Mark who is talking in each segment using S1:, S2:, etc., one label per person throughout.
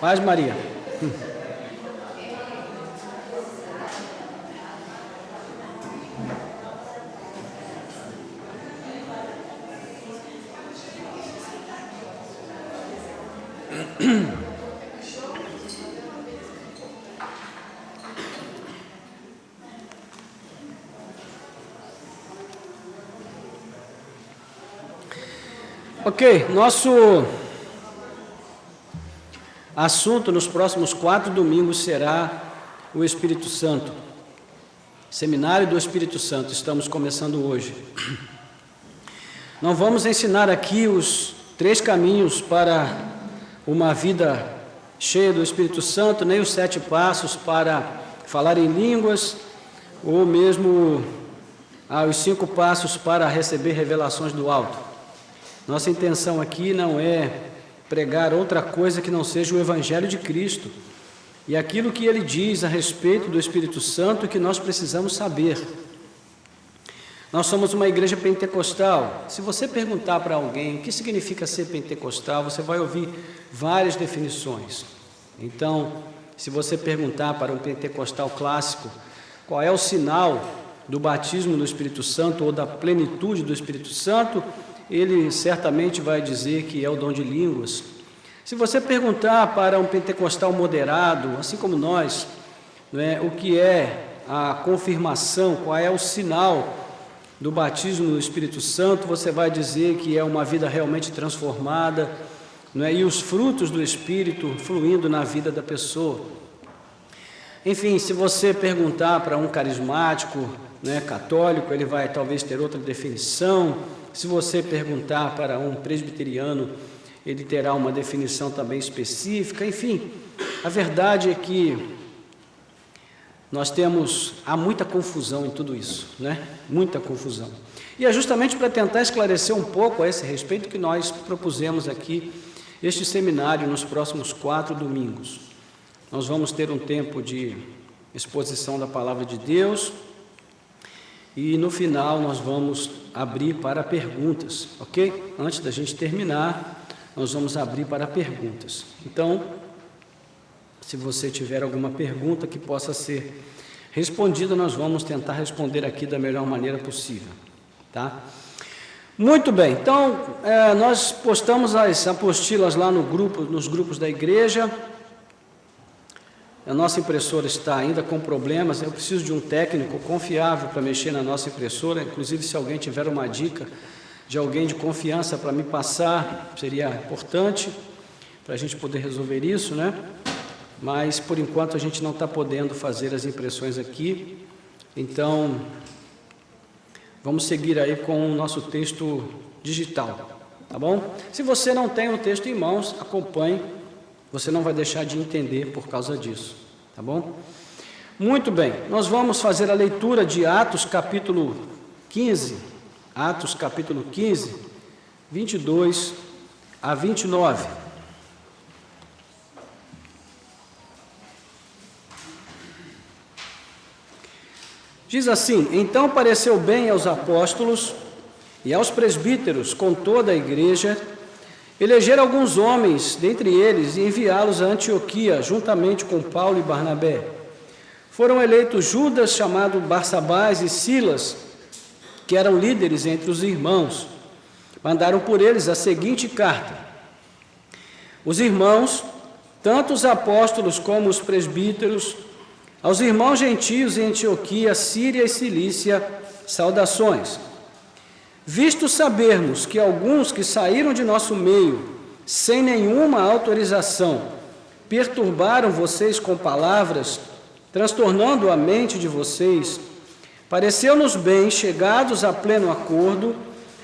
S1: Paz, Maria. Ok, nosso assunto nos próximos 4 domingos será o Espírito Santo. Seminário do Espírito Santo, estamos começando hoje. Não vamos ensinar aqui os 3 caminhos para uma vida cheia do Espírito Santo, nem os 7 passos para falar em línguas, ou mesmo os 5 passos para receber revelações do alto. Nossa intenção aqui não é pregar outra coisa que não seja o Evangelho de Cristo e aquilo que ele diz a respeito do Espírito Santo que nós precisamos saber. Nós somos uma igreja pentecostal. Se você perguntar para alguém o que significa ser pentecostal, você vai ouvir várias definições. Então, se você perguntar para um pentecostal clássico qual é o sinal do batismo do Espírito Santo ou da plenitude do Espírito Santo, ele certamente vai dizer que é o dom de línguas. Se você perguntar para um pentecostal moderado, assim como nós, o que é a confirmação, qual é o sinal do batismo do Espírito Santo, você vai dizer que é uma vida realmente transformada, e os frutos do Espírito fluindo na vida da pessoa. Enfim, se você perguntar para um carismático, católico, ele vai talvez ter outra definição. Se você perguntar para um presbiteriano, ele terá uma definição também específica. Enfim, a verdade é que há muita confusão em tudo isso, Muita confusão. E é justamente para tentar esclarecer um pouco a esse respeito que nós propusemos aqui este seminário nos próximos 4 domingos. Nós vamos ter um tempo de exposição da Palavra de Deus e no final nós vamos abrir para perguntas, ok? Antes da gente terminar, nós vamos abrir para perguntas. Então, se você tiver alguma pergunta que possa ser respondida, nós vamos tentar responder aqui da melhor maneira possível, tá? Muito bem, então, nós postamos as apostilas lá nos grupos da igreja. A nossa impressora está ainda com problemas, eu preciso de um técnico confiável para mexer na nossa impressora, inclusive se alguém tiver uma dica de alguém de confiança para me passar, seria importante para a gente poder resolver isso, Mas, por enquanto, a gente não está podendo fazer as impressões aqui, então, vamos seguir aí com o nosso texto digital, tá bom? Se você não tem o texto em mãos, acompanhe. Você não vai deixar de entender por causa disso, tá bom? Muito bem, nós vamos fazer a leitura de Atos capítulo 15, 22 a 29. Diz assim: então pareceu bem aos apóstolos e aos presbíteros com toda a igreja eleger alguns homens dentre eles e enviá-los a Antioquia, juntamente com Paulo e Barnabé. Foram eleitos Judas, chamado Barsabás, e Silas, que eram líderes entre os irmãos. Mandaram por eles a seguinte carta: os irmãos, tanto os apóstolos como os presbíteros, aos irmãos gentios em Antioquia, Síria e Cilícia, saudações. Visto sabermos que alguns que saíram de nosso meio, sem nenhuma autorização, perturbaram vocês com palavras, transtornando a mente de vocês, pareceu-nos bem, chegados a pleno acordo,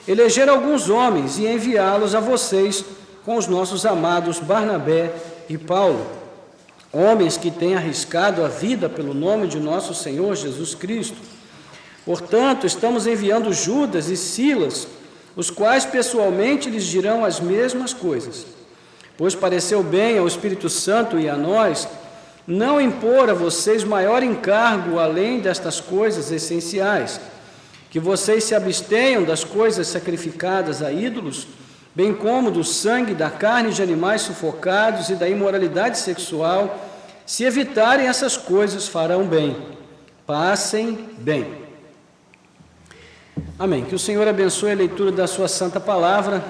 S1: eleger alguns homens e enviá-los a vocês com os nossos amados Barnabé e Paulo, homens que têm arriscado a vida pelo nome de nosso Senhor Jesus Cristo. Portanto, estamos enviando Judas e Silas, os quais pessoalmente lhes dirão as mesmas coisas, pois pareceu bem ao Espírito Santo e a nós não impor a vocês maior encargo além destas coisas essenciais, que vocês se abstenham das coisas sacrificadas a ídolos bem como do sangue, da carne de animais sufocados e da imoralidade sexual. Se evitarem essas coisas, farão bem. Passem bem. Amém. Que o Senhor abençoe a leitura da sua santa palavra.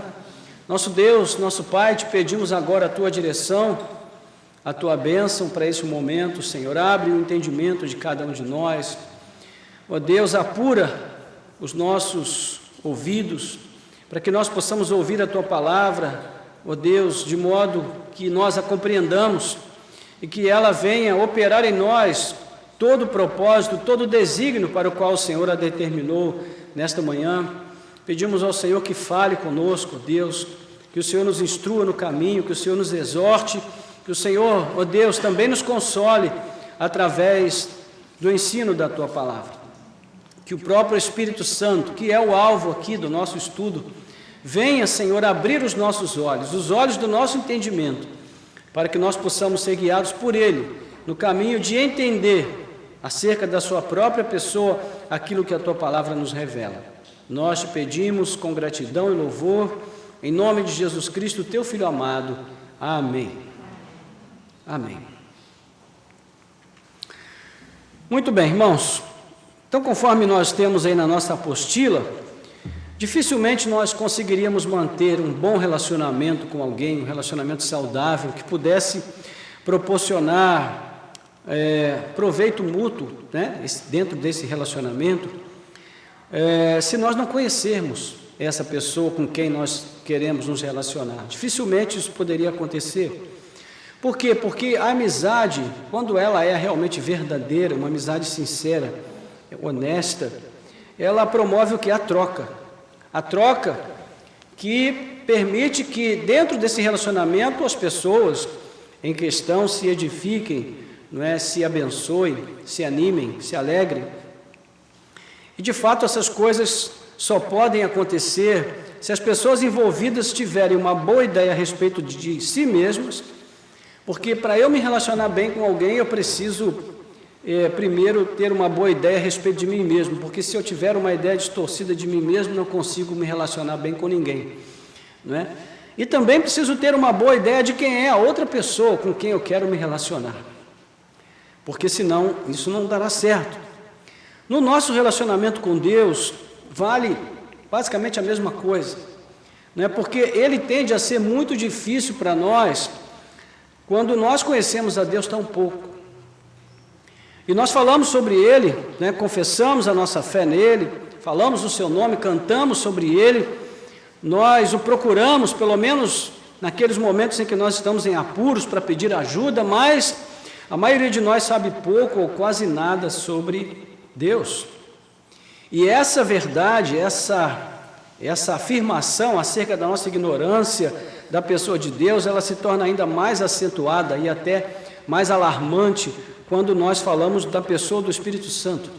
S1: Nosso Deus, nosso Pai, te pedimos agora a tua direção, a tua bênção para esse momento. Senhor, abre o entendimento de cada um de nós. Ó Deus, apura os nossos ouvidos, para que nós possamos ouvir a tua palavra, ó Deus, de modo que nós a compreendamos e que ela venha operar em nós todo o propósito, todo o desígnio para o qual o Senhor a determinou nesta manhã. Pedimos ao Senhor que fale conosco, Deus, que o Senhor nos instrua no caminho, que o Senhor nos exorte, que o Senhor, ó Deus, também nos console através do ensino da tua palavra. Que o próprio Espírito Santo, que é o alvo aqui do nosso estudo, venha, Senhor, abrir os nossos olhos, os olhos do nosso entendimento, para que nós possamos ser guiados por Ele, no caminho de entender acerca da sua própria pessoa, aquilo que a tua palavra nos revela. Nós te pedimos com gratidão e louvor, em nome de Jesus Cristo, teu Filho amado. Amém. Amém. Muito bem, irmãos. Então, conforme nós temos aí na nossa apostila, dificilmente nós conseguiríamos manter um bom relacionamento com alguém, um relacionamento saudável, que pudesse proporcionar proveito mútuo, né, dentro desse relacionamento, se nós não conhecermos essa pessoa com quem nós queremos nos relacionar. Dificilmente isso poderia acontecer. Por quê? Porque a amizade, quando ela é realmente verdadeira, uma amizade sincera, honesta, ela promove o que? A troca. A troca que permite que dentro desse relacionamento as pessoas em questão se edifiquem, não é? Se abençoem, se animem, se alegrem. E de fato essas coisas só podem acontecer se as pessoas envolvidas tiverem uma boa ideia a respeito de si mesmas, porque para eu me relacionar bem com alguém eu preciso primeiro ter uma boa ideia a respeito de mim mesmo, porque se eu tiver uma ideia distorcida de mim mesmo, não consigo me relacionar bem com ninguém, não é? E também preciso ter uma boa ideia de quem é a outra pessoa com quem eu quero me relacionar, porque senão isso não dará certo. No nosso relacionamento com Deus, vale basicamente a mesma coisa, não é? Porque ele tende a ser muito difícil para nós quando nós conhecemos a Deus tão pouco. E nós falamos sobre Ele, né, confessamos a nossa fé nele, falamos o seu nome, cantamos sobre Ele, nós o procuramos, pelo menos naqueles momentos em que nós estamos em apuros para pedir ajuda, mas a maioria de nós sabe pouco ou quase nada sobre Deus. E essa verdade, essa afirmação acerca da nossa ignorância da pessoa de Deus, ela se torna ainda mais acentuada e até mais alarmante quando nós falamos da pessoa do Espírito Santo.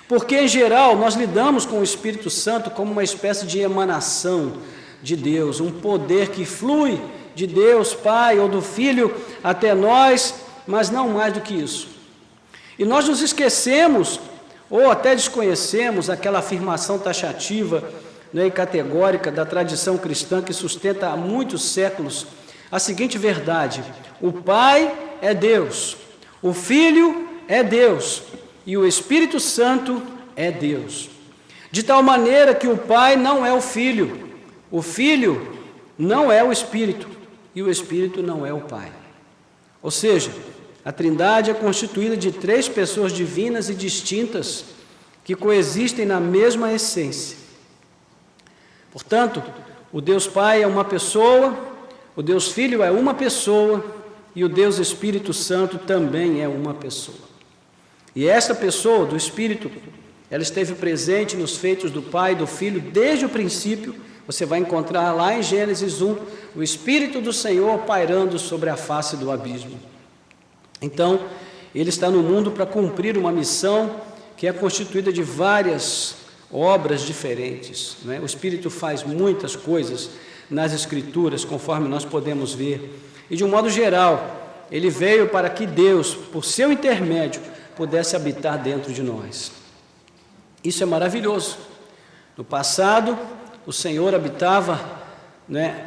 S1: Porque, em geral, nós lidamos com o Espírito Santo como uma espécie de emanação de Deus, um poder que flui de Deus, Pai, ou do Filho até nós, mas não mais do que isso. E nós nos esquecemos, ou até desconhecemos, aquela afirmação taxativa, né, e categórica da tradição cristã que sustenta há muitos séculos a seguinte verdade: o Pai é Deus, o Filho é Deus e o Espírito Santo é Deus. De tal maneira que o Pai não é o Filho não é o Espírito e o Espírito não é o Pai. Ou seja, a Trindade é constituída de 3 pessoas divinas e distintas que coexistem na mesma essência. Portanto, o Deus Pai é uma pessoa, o Deus Filho é uma pessoa e o Deus Espírito Santo também é uma pessoa. E esta pessoa, do Espírito, ela esteve presente nos feitos do Pai e do Filho desde o princípio. Você vai encontrar lá em Gênesis 1, o Espírito do Senhor pairando sobre a face do abismo. Então, ele está no mundo para cumprir uma missão que é constituída de várias obras diferentes, não é? O Espírito faz muitas coisas nas Escrituras, conforme nós podemos ver. E de um modo geral, ele veio para que Deus, por seu intermédio, pudesse habitar dentro de nós. Isso é maravilhoso. No passado, o Senhor habitava né,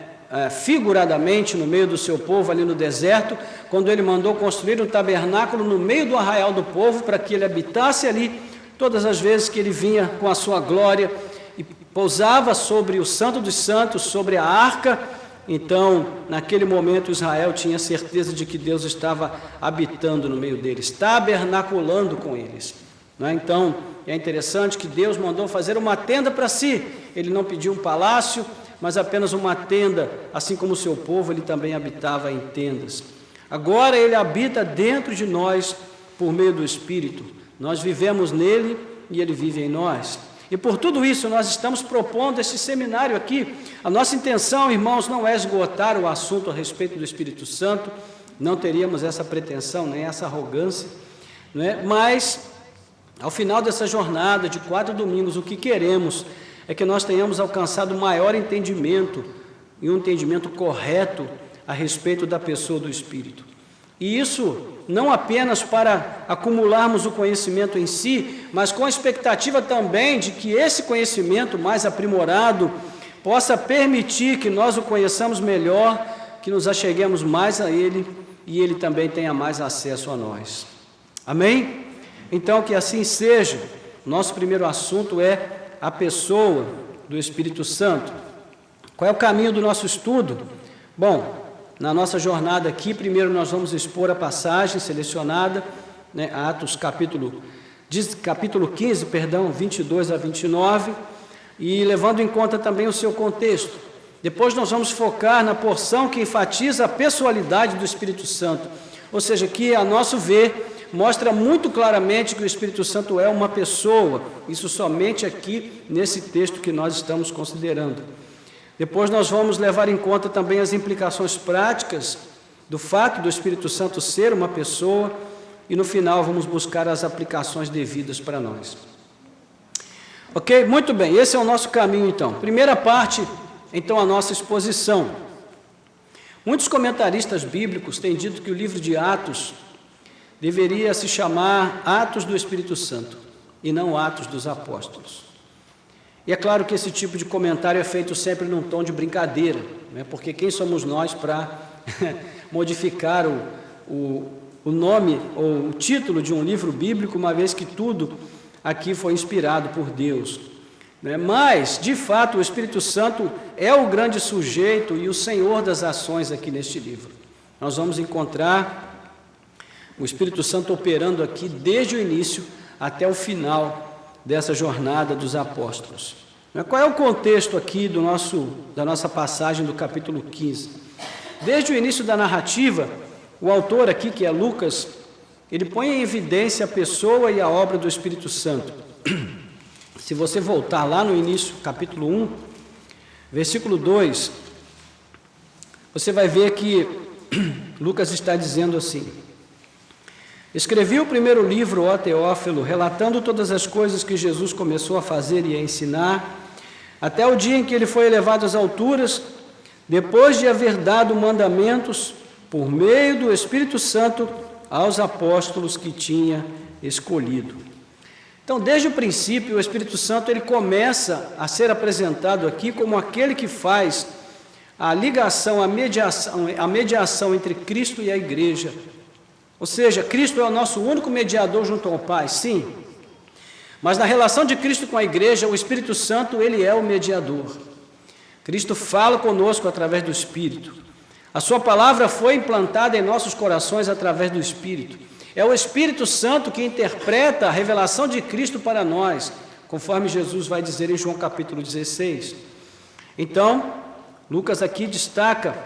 S1: figuradamente no meio do seu povo ali no deserto, quando ele mandou construir um tabernáculo no meio do arraial do povo, para que ele habitasse ali todas as vezes que ele vinha com a sua glória e pousava sobre o Santo dos Santos, sobre a arca. Então, naquele momento, Israel tinha certeza de que Deus estava habitando no meio deles, tabernaculando com eles. Então, é interessante que Deus mandou fazer uma tenda para si. Ele não pediu um palácio, mas apenas uma tenda, assim como o seu povo, ele também habitava em tendas. Agora ele habita dentro de nós por meio do Espírito. Nós vivemos nele e ele vive em nós. E por tudo isso nós estamos propondo esse seminário aqui. A nossa intenção, irmãos, não é esgotar o assunto a respeito do Espírito Santo, não teríamos essa pretensão, nem essa arrogância, não é? Mas, ao final dessa jornada de 4 domingos, o que queremos é que nós tenhamos alcançado maior entendimento, e um entendimento correto a respeito da pessoa do Espírito. E isso não apenas para acumularmos o conhecimento em si, mas com a expectativa também de que esse conhecimento mais aprimorado possa permitir que nós o conheçamos melhor, que nos acheguemos mais a Ele e Ele também tenha mais acesso a nós. Amém? Então, que assim seja. Nosso primeiro assunto é a pessoa do Espírito Santo. Qual é o caminho do nosso estudo? Bom, na nossa jornada aqui, primeiro nós vamos expor a passagem selecionada, né, Atos capítulo 15, 22 a 29, e levando em conta também o seu contexto. Depois nós vamos focar na porção que enfatiza a pessoalidade do Espírito Santo, ou seja, que, a nosso ver, mostra muito claramente que o Espírito Santo é uma pessoa, isso somente aqui nesse texto que nós estamos considerando. Depois nós vamos levar em conta também as implicações práticas do fato do Espírito Santo ser uma pessoa e no final vamos buscar as aplicações devidas para nós. Ok? Muito bem, esse é o nosso caminho então. Primeira parte, então, a nossa exposição. Muitos comentaristas bíblicos têm dito que o livro de Atos deveria se chamar Atos do Espírito Santo e não Atos dos Apóstolos. E é claro que esse tipo de comentário é feito sempre num tom de brincadeira, né? Porque quem somos nós para modificar o nome ou o título de um livro bíblico, uma vez que tudo aqui foi inspirado por Deus, né? Mas, de fato, o Espírito Santo é o grande sujeito e o senhor das ações aqui neste livro. Nós vamos encontrar o Espírito Santo operando aqui desde o início até o final dessa jornada dos apóstolos. Qual é o contexto aqui da nossa passagem do capítulo 15? Desde o início da narrativa, o autor aqui, que é Lucas, ele põe em evidência a pessoa e a obra do Espírito Santo. Se você voltar lá no início, capítulo 1, versículo 2, você vai ver que Lucas está dizendo assim: escrevi o primeiro livro, ó Teófilo, relatando todas as coisas que Jesus começou a fazer e a ensinar, até o dia em que ele foi elevado às alturas, depois de haver dado mandamentos, por meio do Espírito Santo, aos apóstolos que tinha escolhido. Então, desde o princípio, o Espírito Santo ele começa a ser apresentado aqui como aquele que faz a ligação, a mediação entre Cristo e a igreja. Ou seja, Cristo é o nosso único mediador junto ao Pai, sim. Mas na relação de Cristo com a igreja, o Espírito Santo, ele é o mediador. Cristo fala conosco através do Espírito. A sua palavra foi implantada em nossos corações através do Espírito. É o Espírito Santo que interpreta a revelação de Cristo para nós, conforme Jesus vai dizer em João capítulo 16. Então, Lucas aqui destaca,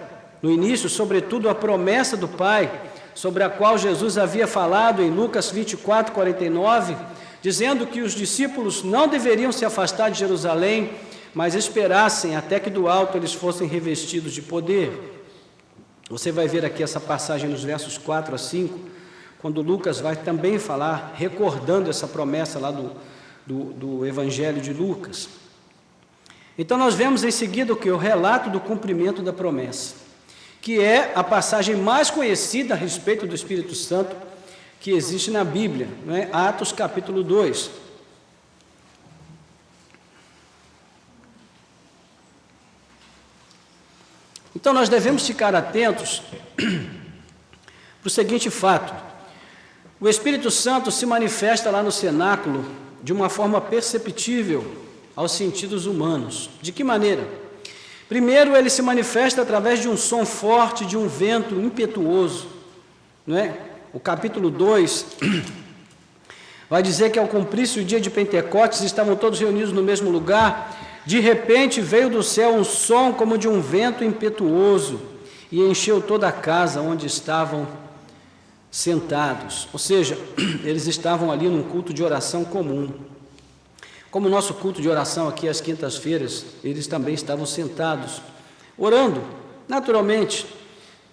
S1: no início, sobretudo, a promessa do Pai, sobre a qual Jesus havia falado em Lucas 24, 49, dizendo que os discípulos não deveriam se afastar de Jerusalém, mas esperassem até que do alto eles fossem revestidos de poder. Você vai ver aqui essa passagem nos versos 4 a 5, quando Lucas vai também falar, recordando essa promessa lá do Evangelho de Lucas. Então nós vemos em seguida o que? O relato do cumprimento da promessa, que é a passagem mais conhecida a respeito do Espírito Santo que existe na Bíblia, não é? Atos capítulo 2. Então nós devemos ficar atentos para o seguinte fato: o Espírito Santo se manifesta lá no cenáculo de uma forma perceptível aos sentidos humanos. De que maneira? Primeiro, ele se manifesta através de um som forte, de um vento impetuoso, não é? O capítulo 2 vai dizer que ao cumprir-se o dia de Pentecostes, estavam todos reunidos no mesmo lugar, de repente veio do céu um som como de um vento impetuoso e encheu toda a casa onde estavam sentados. Ou seja, eles estavam ali num culto de oração comum. Como o nosso culto de oração aqui às quintas-feiras, eles também estavam sentados, orando, naturalmente,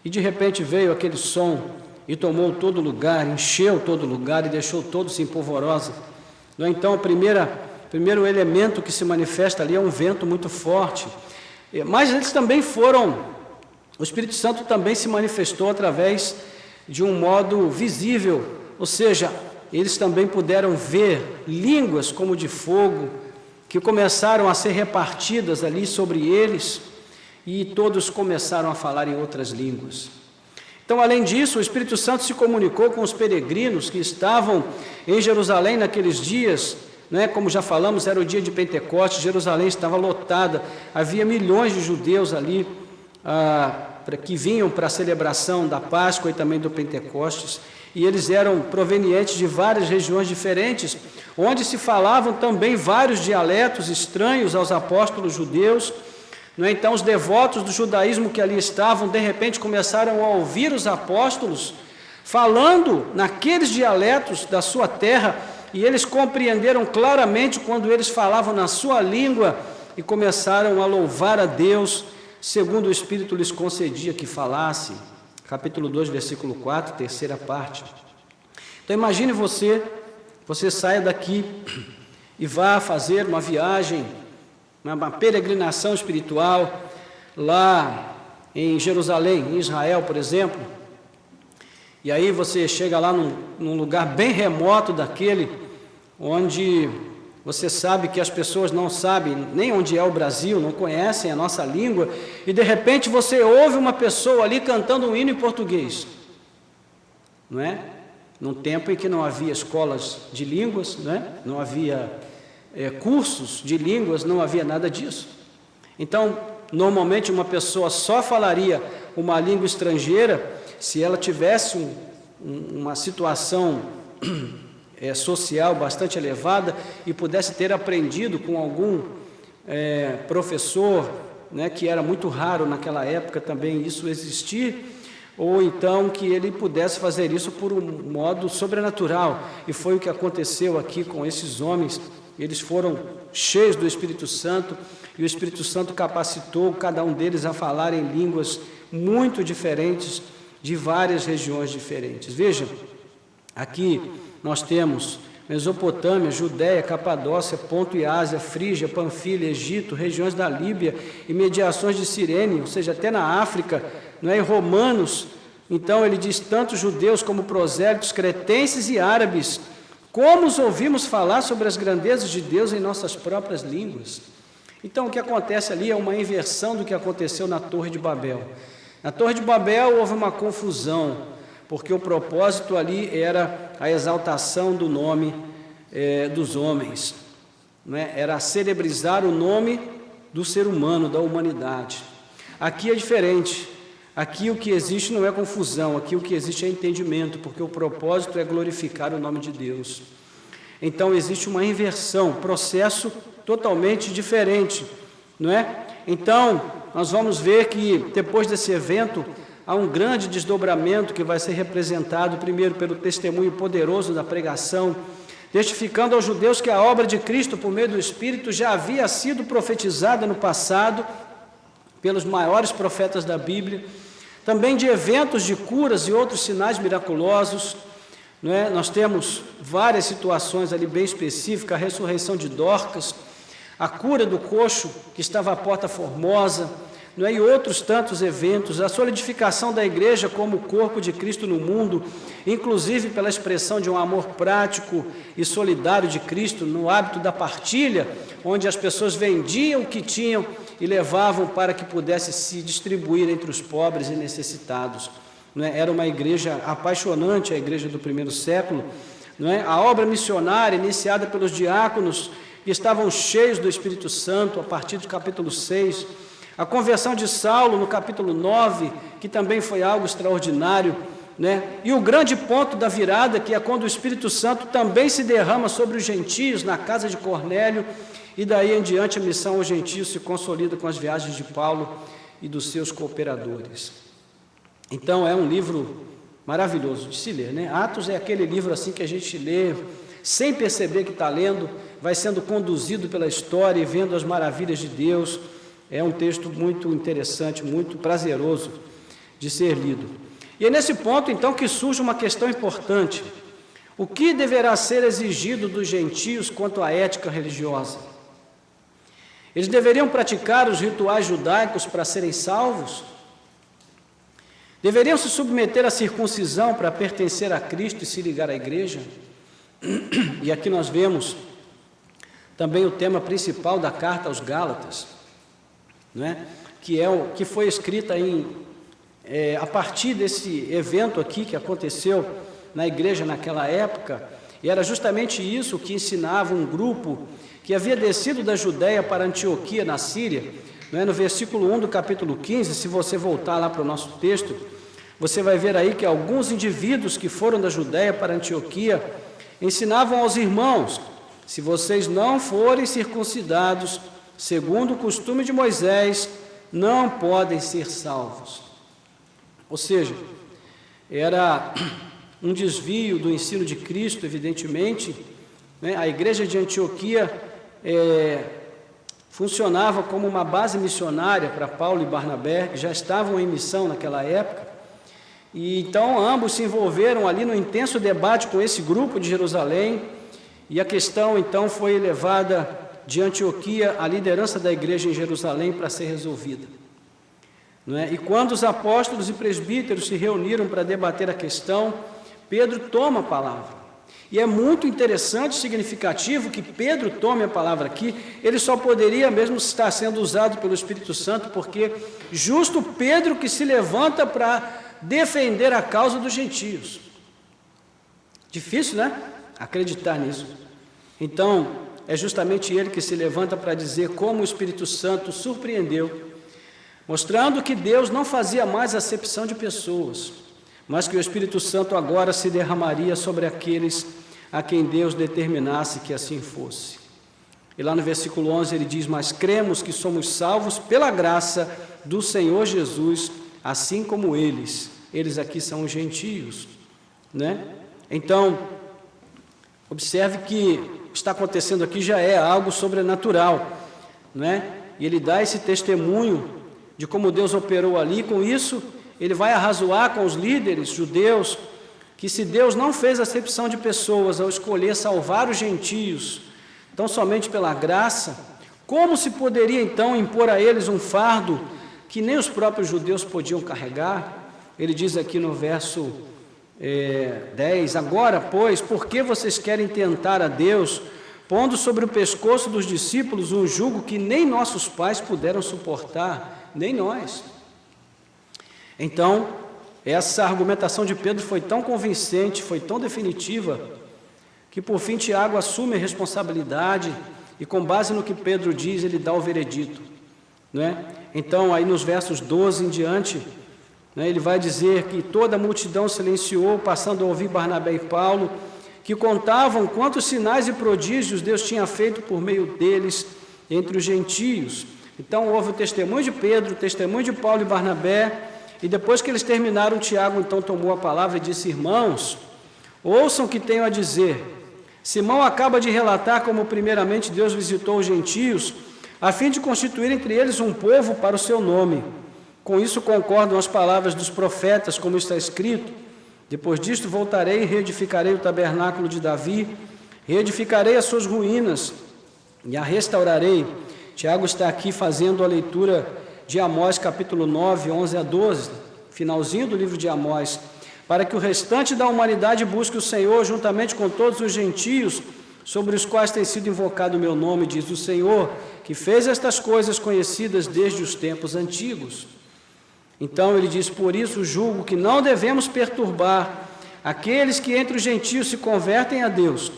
S1: e de repente veio aquele som e tomou todo lugar, encheu todo lugar e deixou todos em polvorosa. Então, o primeiro elemento que se manifesta ali é um vento muito forte, mas eles também o Espírito Santo também se manifestou através de um modo visível, ou seja, eles também puderam ver línguas como de fogo, que começaram a ser repartidas ali sobre eles, e todos começaram a falar em outras línguas. Então, além disso, o Espírito Santo se comunicou com os peregrinos que estavam em Jerusalém naqueles dias, né? Como já falamos, era o dia de Pentecostes, Jerusalém estava lotada, havia milhões de judeus ali, que vinham para a celebração da Páscoa e também do Pentecostes, e eles eram provenientes de várias regiões diferentes, onde se falavam também vários dialetos estranhos aos apóstolos judeus. Então, os devotos do judaísmo que ali estavam, de repente começaram a ouvir os apóstolos falando naqueles dialetos da sua terra, e eles compreenderam claramente quando eles falavam na sua língua e começaram a louvar a Deus, segundo o Espírito lhes concedia que falassem. Capítulo 2, versículo 4, terceira parte. Então, imagine você saia daqui e vá fazer uma viagem, uma peregrinação espiritual, lá em Jerusalém, em Israel, por exemplo, e aí você chega lá num lugar bem remoto daquele, onde você sabe que as pessoas não sabem nem onde é o Brasil, não conhecem a nossa língua, e de repente você ouve uma pessoa ali cantando um hino em português, não é? Num tempo em que não havia escolas de línguas, não é? Não havia cursos de línguas, não havia nada disso. Então, normalmente uma pessoa só falaria uma língua estrangeira se ela tivesse uma situação social bastante elevada e pudesse ter aprendido com algum professor, né, que era muito raro naquela época também isso existir, ou então que ele pudesse fazer isso por um modo sobrenatural, e foi o que aconteceu aqui com esses homens. Eles foram cheios do Espírito Santo, e o Espírito Santo capacitou cada um deles a falar em línguas muito diferentes, de várias regiões diferentes. Veja, aqui nós temos Mesopotâmia, Judéia, Capadócia, Ponto e Ásia, Frígia, Panfilha, Egito, regiões da Líbia, imediações de Cirene, ou seja, até na África, não é? E romanos. Então ele diz, tanto judeus como prosélitos, cretenses e árabes, como os ouvimos falar sobre as grandezas de Deus em nossas próprias línguas. Então o que acontece ali é uma inversão do que aconteceu na Torre de Babel. Na Torre de Babel houve uma confusão, porque o propósito ali era a exaltação do nome dos homens, não é? Era celebrizar o nome do ser humano, da humanidade. Aqui é diferente, aqui o que existe não é confusão, aqui o que existe é entendimento, porque o propósito é glorificar o nome de Deus. Então existe uma inversão, processo totalmente diferente, não é? Então nós vamos ver que depois desse evento há um grande desdobramento que vai ser representado primeiro pelo testemunho poderoso da pregação, testificando aos judeus que a obra de Cristo por meio do Espírito já havia sido profetizada no passado pelos maiores profetas da Bíblia, também de eventos de curas e outros sinais miraculosos, não é? Nós temos várias situações ali bem específicas, a ressurreição de Dorcas, a cura do coxo que estava à Porta Formosa, não é? E outros tantos eventos, a solidificação da igreja como corpo de Cristo no mundo, inclusive pela expressão de um amor prático e solidário de Cristo no hábito da partilha, onde as pessoas vendiam o que tinham e levavam para que pudesse se distribuir entre os pobres e necessitados. Não é? Era uma igreja apaixonante, a igreja do primeiro século. Não é? A obra missionária iniciada pelos diáconos, que estavam cheios do Espírito Santo, a partir do capítulo 6, a conversão de Saulo no capítulo 9, que também foi algo extraordinário, né? E o grande ponto da virada, que é quando o Espírito Santo também se derrama sobre os gentios na casa de Cornélio, e daí em diante a missão aos gentios se consolida com as viagens de Paulo e dos seus cooperadores. Então é um livro maravilhoso de se ler, né? Atos é aquele livro assim que a gente lê sem perceber que está lendo, vai sendo conduzido pela história e vendo as maravilhas de Deus. É um texto muito interessante, muito prazeroso de ser lido. E é nesse ponto, então, que surge uma questão importante. O que deverá ser exigido dos gentios quanto à ética religiosa? Eles deveriam praticar os rituais judaicos para serem salvos? Deveriam se submeter à circuncisão para pertencer a Cristo e se ligar à igreja? E aqui nós vemos também o tema principal da carta aos Gálatas, né? que foi escrita a partir desse evento aqui que aconteceu na igreja naquela época, e era justamente isso que ensinava um grupo que havia descido da Judéia para Antioquia, na Síria, né? No versículo 1 do capítulo 15, se você voltar lá para o nosso texto, você vai ver aí que alguns indivíduos que foram da Judéia para Antioquia ensinavam aos irmãos: se vocês não forem circuncidados, segundo o costume de Moisés, não podem ser salvos. Ou seja, era um desvio do ensino de Cristo, evidentemente, né? A igreja de Antioquia funcionava como uma base missionária para Paulo e Barnabé, que já estavam em missão naquela época, e então ambos se envolveram ali no intenso debate com esse grupo de Jerusalém, e a questão então foi levada de Antioquia à liderança da igreja em Jerusalém para ser resolvida. Não é? E quando os apóstolos e presbíteros se reuniram para debater a questão, Pedro toma a palavra. E é muito interessante e significativo que Pedro tome a palavra aqui. Ele só poderia mesmo estar sendo usado pelo Espírito Santo, porque justo Pedro que se levanta para defender a causa dos gentios. Difícil, né? Acreditar nisso. Então, é justamente ele que se levanta para dizer como o Espírito Santo surpreendeu, mostrando que Deus não fazia mais acepção de pessoas, mas que o Espírito Santo agora se derramaria sobre aqueles a quem Deus determinasse que assim fosse. E lá no versículo 11 ele diz: mas cremos que somos salvos pela graça do Senhor Jesus, assim como eles aqui são os gentios, né? Então, observe que o que está acontecendo aqui já é algo sobrenatural, né? E ele dá esse testemunho de como Deus operou ali. Com isso, ele vai arrazoar com os líderes judeus que se Deus não fez acepção de pessoas ao escolher salvar os gentios, tão somente pela graça, como se poderia então impor a eles um fardo que nem os próprios judeus podiam carregar? Ele diz aqui no verso 10, agora, pois, por que vocês querem tentar a Deus, pondo sobre o pescoço dos discípulos um jugo que nem nossos pais puderam suportar, nem nós? Então, essa argumentação de Pedro foi tão convincente, foi tão definitiva, que por fim Tiago assume a responsabilidade e, com base no que Pedro diz, ele dá o veredito, né? Então, aí nos versos 12 em diante, né, ele vai dizer que toda a multidão silenciou, passando a ouvir Barnabé e Paulo, que contavam quantos sinais e prodígios Deus tinha feito por meio deles entre os gentios. Então, houve o testemunho de Pedro, o testemunho de Paulo e Barnabé, e depois que eles terminaram, Tiago então tomou a palavra e disse: irmãos, ouçam o que tenho a dizer. Simão acaba de relatar como primeiramente Deus visitou os gentios, a fim de constituir entre eles um povo para o seu nome. Com isso concordam as palavras dos profetas, como está escrito: depois disto voltarei e reedificarei o tabernáculo de Davi, reedificarei as suas ruínas e a restaurarei. Tiago está aqui fazendo a leitura de Amós, capítulo 9, 11 a 12, finalzinho do livro de Amós, para que o restante da humanidade busque o Senhor, juntamente com todos os gentios, sobre os quais tem sido invocado o meu nome, diz o Senhor, que fez estas coisas conhecidas desde os tempos antigos. Então ele diz, por isso julgo que não devemos perturbar aqueles que entre os gentios se convertem a Deus,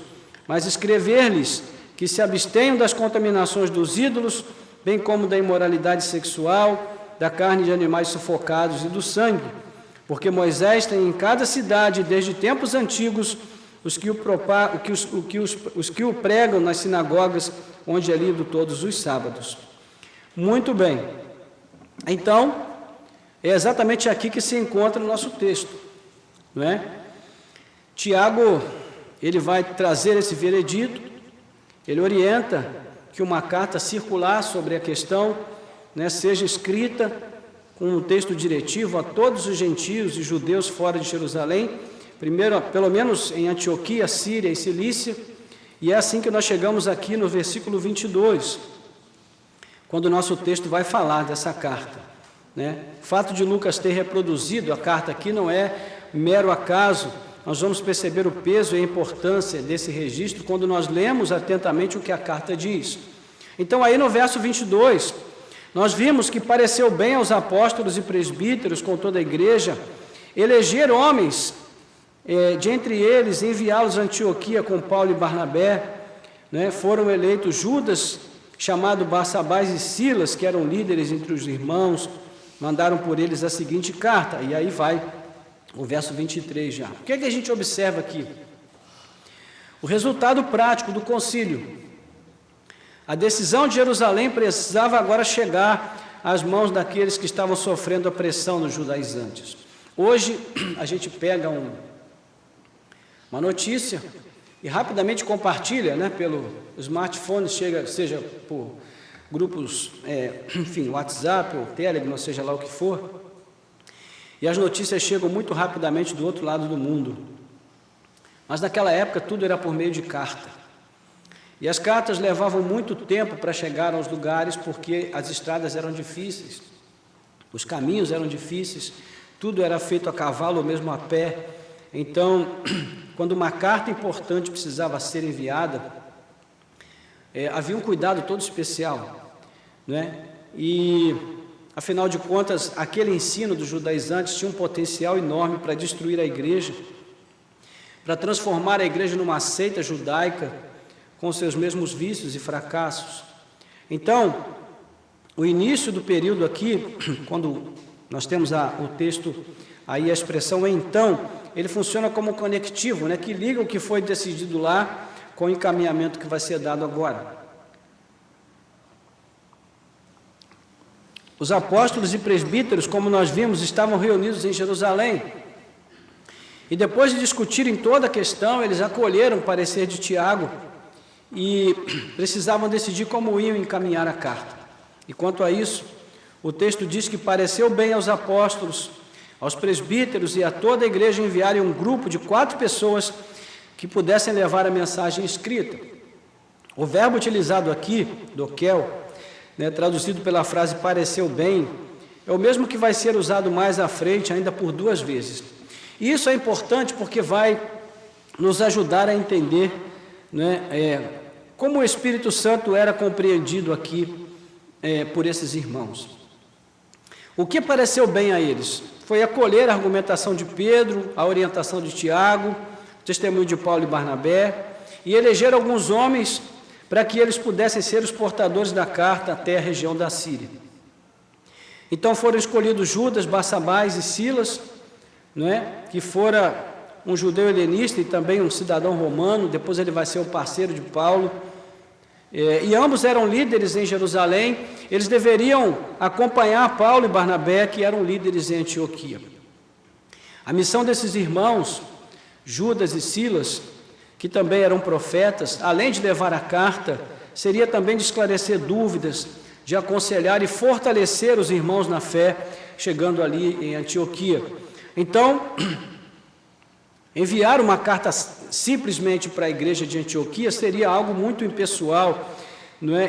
S1: mas escrever-lhes que se abstenham das contaminações dos ídolos, bem como da imoralidade sexual, da carne de animais sufocados e do sangue, porque Moisés tem em cada cidade, desde tempos antigos, os que o pregam nas sinagogas, onde é lido todos os sábados. Muito bem. Então, é exatamente aqui que se encontra o nosso texto, não é? Tiago, ele vai trazer esse veredito, ele orienta que uma carta circular sobre a questão, né, seja escrita com um texto diretivo a todos os gentios e judeus fora de Jerusalém, primeiro, pelo menos em Antioquia, Síria e Cilícia, e é assim que nós chegamos aqui no versículo 22, quando o nosso texto vai falar dessa carta, né? O fato de Lucas ter reproduzido a carta aqui não é mero acaso, nós vamos perceber o peso e a importância desse registro quando nós lemos atentamente o que a carta diz. Então aí no verso 22, nós vimos que pareceu bem aos apóstolos e presbíteros com toda a igreja eleger homens, de entre eles enviá-los a Antioquia com Paulo e Barnabé, né? Foram eleitos Judas, chamado Barsabás e Silas, que eram líderes entre os irmãos, mandaram por eles a seguinte carta, e aí vai o verso 23 já. O que é que a gente observa aqui? O resultado prático do concílio. A decisão de Jerusalém precisava agora chegar às mãos daqueles que estavam sofrendo a pressão dos judaizantes. Hoje, a gente pega uma notícia e rapidamente compartilha, né, pelo smartphone, seja por grupos, enfim, WhatsApp ou Telegram, seja lá o que for, e as notícias chegam muito rapidamente do outro lado do mundo. Mas naquela época tudo era por meio de carta. E as cartas levavam muito tempo para chegar aos lugares porque as estradas eram difíceis, os caminhos eram difíceis, tudo era feito a cavalo ou mesmo a pé. Então, quando uma carta importante precisava ser enviada, havia um cuidado todo especial, né? E, afinal de contas, aquele ensino dos judaizantes tinha um potencial enorme para destruir a igreja, para transformar a igreja numa seita judaica, com seus mesmos vícios e fracassos. Então, o início do período aqui, quando nós temos o texto, aí a expressão então, ele funciona como um conectivo, né, que liga o que foi decidido lá com o encaminhamento que vai ser dado agora. Os apóstolos e presbíteros, como nós vimos, estavam reunidos em Jerusalém. E depois de discutirem toda a questão, eles acolheram o parecer de Tiago e precisavam decidir como iam encaminhar a carta. E quanto a isso, o texto diz que pareceu bem aos apóstolos, aos presbíteros e a toda a igreja enviarem um grupo de 4 pessoas que pudessem levar a mensagem escrita. O verbo utilizado aqui, doquel, né, traduzido pela frase pareceu bem, é o mesmo que vai ser usado mais à frente, ainda por 2 vezes. E isso é importante porque vai nos ajudar a entender, né, como o Espírito Santo era compreendido aqui por esses irmãos. O que pareceu bem a eles? Foi acolher a argumentação de Pedro, a orientação de Tiago, o testemunho de Paulo e Barnabé, e eleger alguns homens para que eles pudessem ser os portadores da carta até a região da Síria. Então foram escolhidos Judas, Barsabás e Silas, que fora um judeu helenista e também um cidadão romano, depois ele vai ser o parceiro de Paulo, e ambos eram líderes em Jerusalém. Eles deveriam acompanhar Paulo e Barnabé, que eram líderes em Antioquia. A missão desses irmãos, Judas e Silas, que também eram profetas, além de levar a carta, seria também de esclarecer dúvidas, de aconselhar e fortalecer os irmãos na fé, chegando ali em Antioquia. Então, enviar uma carta simplesmente para a igreja de Antioquia seria algo muito impessoal,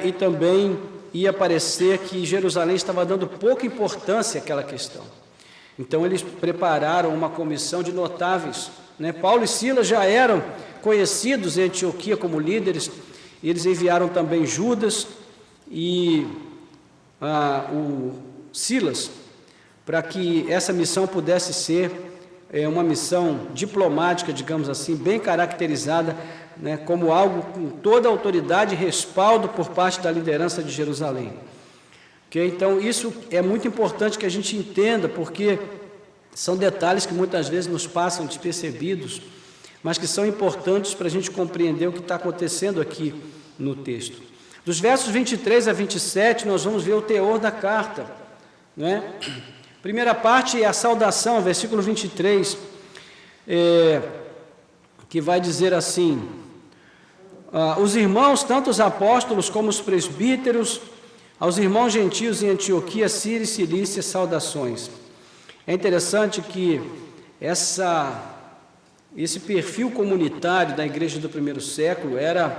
S1: e também ia parecer que Jerusalém estava dando pouca importância àquela questão. Então eles prepararam uma comissão de notáveis, né? Paulo e Silas já eram conhecidos em Antioquia como líderes, e eles enviaram também Judas e o Silas, para que essa missão pudesse ser uma missão diplomática, digamos assim, bem caracterizada, né, como algo com toda a autoridade e respaldo por parte da liderança de Jerusalém. Okay? Então, isso é muito importante que a gente entenda, porque são detalhes que muitas vezes nos passam despercebidos, mas que são importantes para a gente compreender o que está acontecendo aqui no texto. Dos versos 23 a 27, nós vamos ver o teor da carta, né? Primeira parte é a saudação, versículo 23, que vai dizer assim: os irmãos, tanto os apóstolos como os presbíteros, aos irmãos gentios em Antioquia, Síria e Cilícia, saudações. É interessante que esse perfil comunitário da igreja do primeiro século era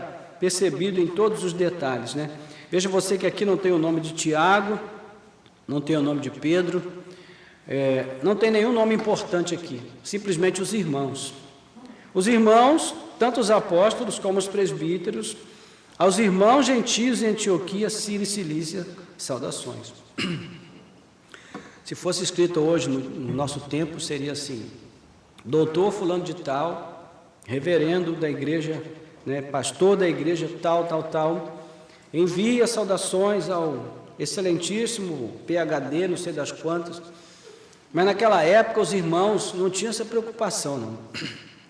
S1: percebido em todos os detalhes, né? Veja você que aqui não tem o nome de Tiago, não tem o nome de Pedro, não tem nenhum nome importante aqui, simplesmente os irmãos. Os irmãos, tanto os apóstolos como os presbíteros, aos irmãos gentios em Antioquia, Síria e Cilícia, saudações. Se fosse escrito hoje, no nosso tempo, seria assim: doutor fulano de tal, reverendo da igreja, né, pastor da igreja tal, envia saudações ao excelentíssimo PhD, não sei das quantas. Mas naquela época os irmãos não tinham essa preocupação, não.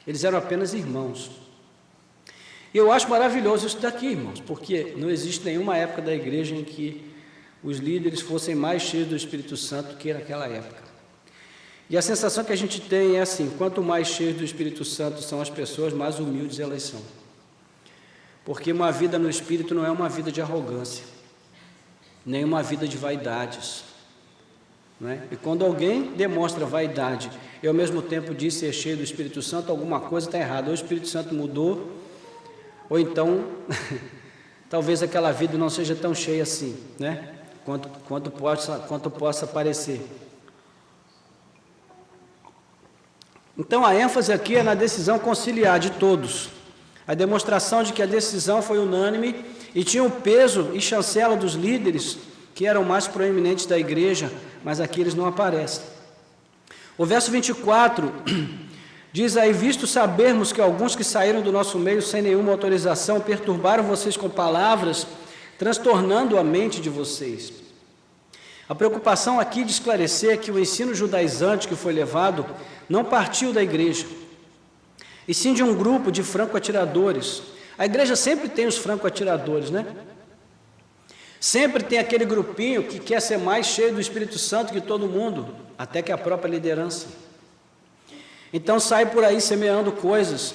S1: Eles eram apenas irmãos. E eu acho maravilhoso isso daqui, irmãos, porque não existe nenhuma época da igreja em que os líderes fossem mais cheios do Espírito Santo que naquela época. E a sensação que a gente tem é assim: quanto mais cheios do Espírito Santo são as pessoas, mais humildes elas são. Porque uma vida no Espírito não é uma vida de arrogância, nem uma vida de vaidades, não é? E quando alguém demonstra vaidade e ao mesmo tempo diz ser cheio do Espírito Santo, alguma coisa está errada. Ou o Espírito Santo mudou, ou então talvez aquela vida não seja tão cheia assim, né? Quanto possa parecer. Então a ênfase aqui é na decisão conciliar de todos, a demonstração de que a decisão foi unânime e tinha o peso e chancela dos líderes que eram mais proeminentes da igreja, mas aqui eles não aparecem. O verso 24 diz aí: visto sabermos que alguns que saíram do nosso meio sem nenhuma autorização perturbaram vocês com palavras, transtornando a mente de vocês. A preocupação aqui de esclarecer é que o ensino judaizante que foi levado não partiu da igreja, e sim de um grupo de franco-atiradores. A igreja sempre tem os franco-atiradores, né? Sempre tem aquele grupinho que quer ser mais cheio do Espírito Santo que todo mundo, até que a própria liderança. Então sai por aí semeando coisas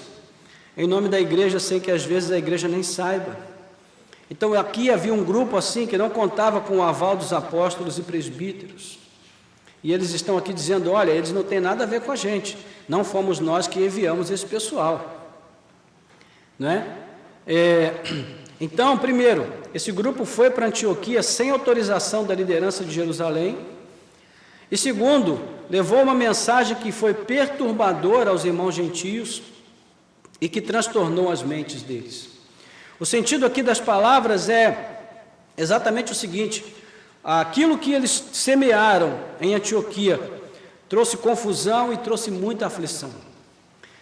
S1: em nome da igreja, sem que às vezes a igreja nem saiba. Então aqui havia um grupo assim que não contava com o aval dos apóstolos e presbíteros. E eles estão aqui dizendo: olha, eles não têm nada a ver com a gente, não fomos nós que enviamos esse pessoal, não é? Então, primeiro, esse grupo foi para Antioquia sem autorização da liderança de Jerusalém, e segundo, levou uma mensagem que foi perturbadora aos irmãos gentios e que transtornou as mentes deles. O sentido aqui das palavras é exatamente o seguinte: aquilo que eles semearam em Antioquia trouxe confusão e trouxe muita aflição.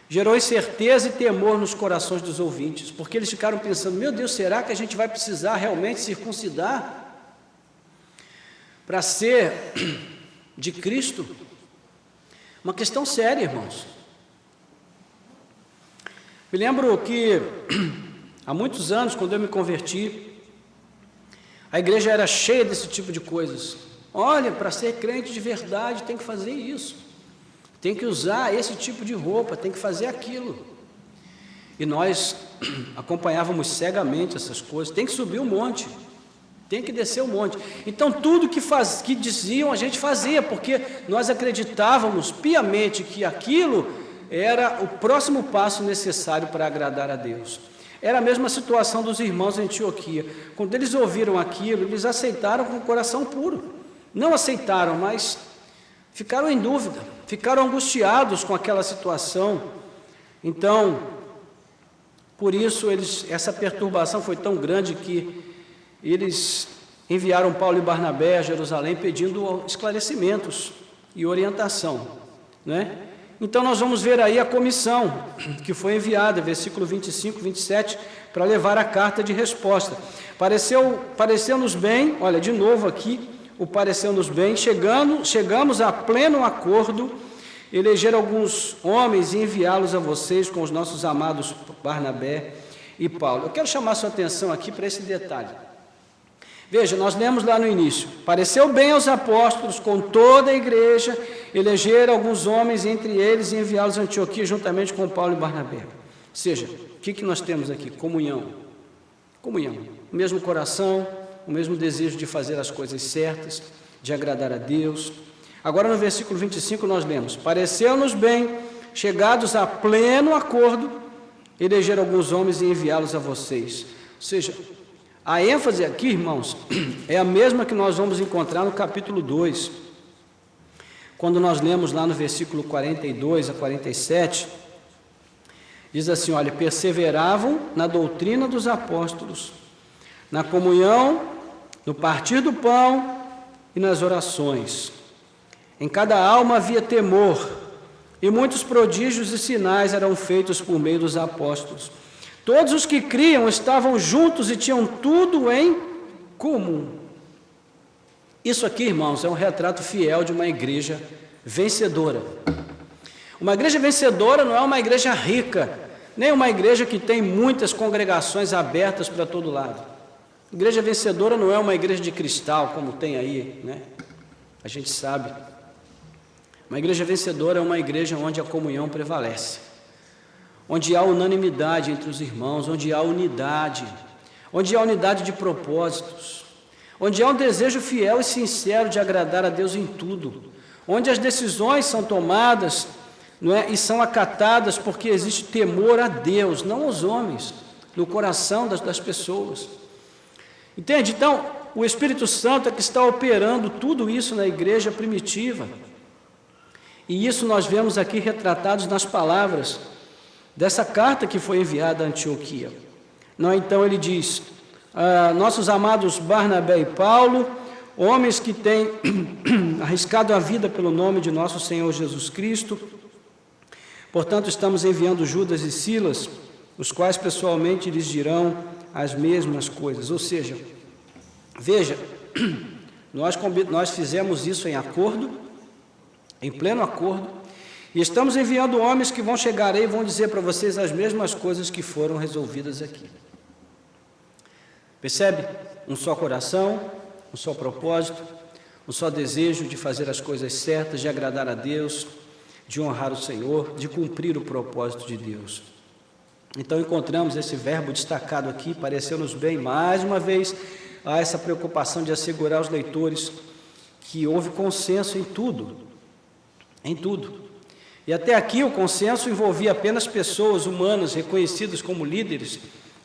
S1: Gerou incerteza e temor nos corações dos ouvintes, porque eles ficaram pensando: meu Deus, será que a gente vai precisar realmente circuncidar para ser de Cristo? Uma questão séria, irmãos. Me lembro que há muitos anos, quando eu me converti, a igreja era cheia desse tipo de coisas. Olha, para ser crente de verdade tem que fazer isso, tem que usar esse tipo de roupa, tem que fazer aquilo. E nós acompanhávamos cegamente essas coisas. Tem que subir um monte, tem que descer um monte. Então tudo que diziam a gente fazia, porque nós acreditávamos piamente que aquilo era o próximo passo necessário para agradar a Deus. Era a mesma situação dos irmãos em Antioquia. Quando eles ouviram aquilo, eles aceitaram com o coração puro. Não aceitaram, mas ficaram em dúvida, ficaram angustiados com aquela situação. Então, por isso, essa perturbação foi tão grande que eles enviaram Paulo e Barnabé a Jerusalém pedindo esclarecimentos e orientação, né? Então nós vamos ver aí a comissão que foi enviada, versículo 25, 27, para levar a carta de resposta. Pareceu-nos bem, olha, de novo aqui, o pareceu-nos bem, chegamos a pleno acordo, eleger alguns homens e enviá-los a vocês com os nossos amados Barnabé e Paulo. Eu quero chamar sua atenção aqui para esse detalhe. Veja, nós lemos lá no início, pareceu bem aos apóstolos, com toda a igreja, eleger alguns homens, entre eles, e enviá-los a Antioquia, juntamente com Paulo e Barnabé. Ou seja, o que nós temos aqui? Comunhão. Comunhão. O mesmo coração, o mesmo desejo de fazer as coisas certas, de agradar a Deus. Agora, no versículo 25, nós lemos, pareceu-nos bem, chegados a pleno acordo, eleger alguns homens e enviá-los a vocês. Ou seja, a ênfase aqui, irmãos, é a mesma que nós vamos encontrar no capítulo 2, quando nós lemos lá no versículo 42 a 47, diz assim, olha, perseveravam na doutrina dos apóstolos, na comunhão, no partir do pão e nas orações. Em cada alma havia temor, e muitos prodígios e sinais eram feitos por meio dos apóstolos. Todos os que criam estavam juntos e tinham tudo em comum. Isso aqui, irmãos, é um retrato fiel de uma igreja vencedora. Uma igreja vencedora não é uma igreja rica, nem uma igreja que tem muitas congregações abertas para todo lado. Igreja vencedora não é uma igreja de cristal, como tem aí, né? A gente sabe. Uma igreja vencedora é uma igreja onde a comunhão prevalece, onde há unanimidade entre os irmãos, onde há unidade de propósitos, onde há um desejo fiel e sincero de agradar a Deus em tudo, onde as decisões são tomadas, não é, e são acatadas porque existe temor a Deus, não aos homens, no coração das pessoas. Entende? Então, o Espírito Santo é que está operando tudo isso na igreja primitiva. E isso nós vemos aqui retratados nas palavras dessa carta que foi enviada a Antioquia. Não, então ele diz, nossos amados Barnabé e Paulo, homens que têm arriscado a vida pelo nome de nosso Senhor Jesus Cristo, portanto estamos enviando Judas e Silas, os quais pessoalmente lhes dirão as mesmas coisas. Ou seja, veja, nós fizemos isso em acordo, em pleno acordo, e estamos enviando homens que vão chegar aí e vão dizer para vocês as mesmas coisas que foram resolvidas aqui. Percebe? Um só coração, um só propósito, um só desejo de fazer as coisas certas, de agradar a Deus, de honrar o Senhor, de cumprir o propósito de Deus. Então encontramos esse verbo destacado aqui, pareceu-nos bem, mais uma vez, há essa preocupação de assegurar aos leitores que houve consenso em tudo, em tudo. E até aqui o consenso envolvia apenas pessoas humanas reconhecidas como líderes,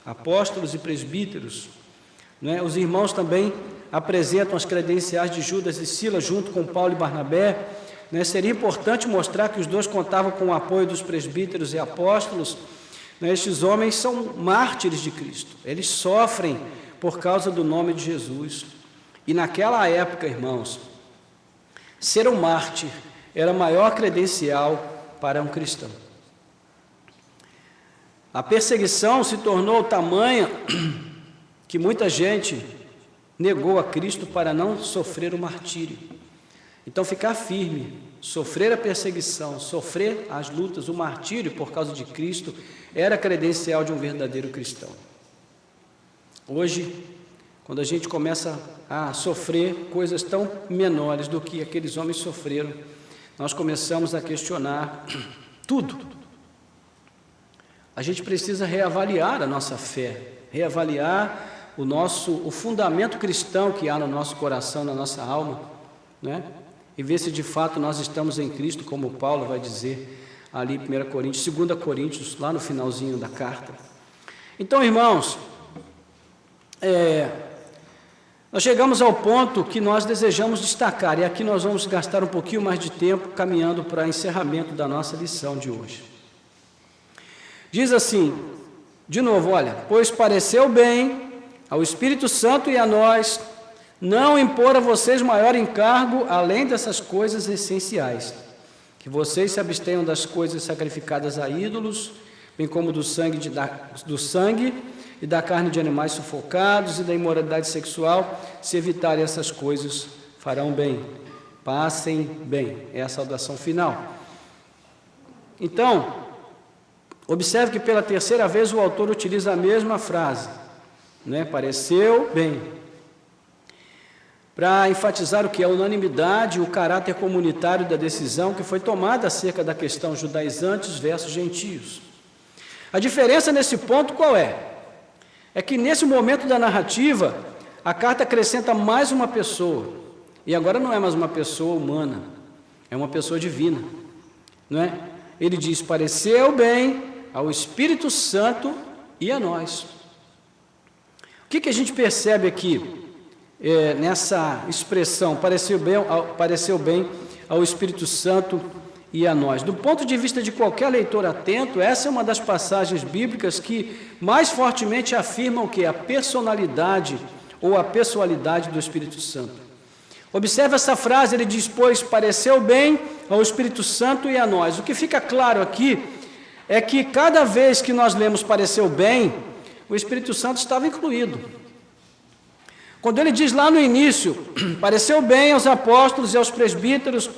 S1: apóstolos e presbíteros. Não é? Os irmãos também apresentam as credenciais de Judas e Silas junto com Paulo e Barnabé. Não é? Seria importante mostrar que os dois contavam com o apoio dos presbíteros e apóstolos. Não é? Estes homens são mártires de Cristo, eles sofrem por causa do nome de Jesus. E naquela época, irmãos, ser um mártir era a maior credencial para um cristão. A perseguição se tornou tamanha que muita gente negou a Cristo para não sofrer o martírio. Então, ficar firme, sofrer a perseguição, sofrer as lutas, o martírio por causa de Cristo, era a credencial de um verdadeiro cristão. Hoje, quando a gente começa a sofrer coisas tão menores do que aqueles homens sofreram, nós começamos a questionar tudo. A gente precisa reavaliar a nossa fé, reavaliar o fundamento cristão que há no nosso coração, na nossa alma, né? E ver se de fato nós estamos em Cristo, como Paulo vai dizer ali em 1 Coríntios, 2 Coríntios, lá no finalzinho da carta. Então, irmãos, nós chegamos ao ponto que nós desejamos destacar, e aqui nós vamos gastar um pouquinho mais de tempo caminhando para encerramento da nossa lição de hoje. Diz assim, de novo, olha, pois pareceu bem ao Espírito Santo e a nós não impor a vocês maior encargo além dessas coisas essenciais, que vocês se abstenham das coisas sacrificadas a ídolos, bem como do sangue e da carne de animais sufocados e da imoralidade sexual. Se evitarem essas coisas, farão bem, passem bem. É a saudação final. Então, observe que pela terceira vez o autor utiliza a mesma frase, né? Pareceu bem, para enfatizar o que é a unanimidade, o caráter comunitário da decisão que foi tomada acerca da questão judaizantes versus gentios. A diferença nesse ponto qual é? É que nesse momento da narrativa, a carta acrescenta mais uma pessoa, e agora não é mais uma pessoa humana, é uma pessoa divina, não é? Ele diz, pareceu bem ao Espírito Santo e a nós. O que a gente percebe aqui? Nessa expressão, pareceu bem ao Espírito Santo e a nós. Do ponto de vista de qualquer leitor atento, essa é uma das passagens bíblicas que mais fortemente afirmam o que? A personalidade ou a pessoalidade do Espírito Santo. Observe essa frase, ele diz, pois pareceu bem ao Espírito Santo e a nós. O que fica claro aqui é que cada vez que nós lemos pareceu bem, o Espírito Santo estava incluído. Quando ele diz lá no início, pareceu bem aos apóstolos e aos presbíteros,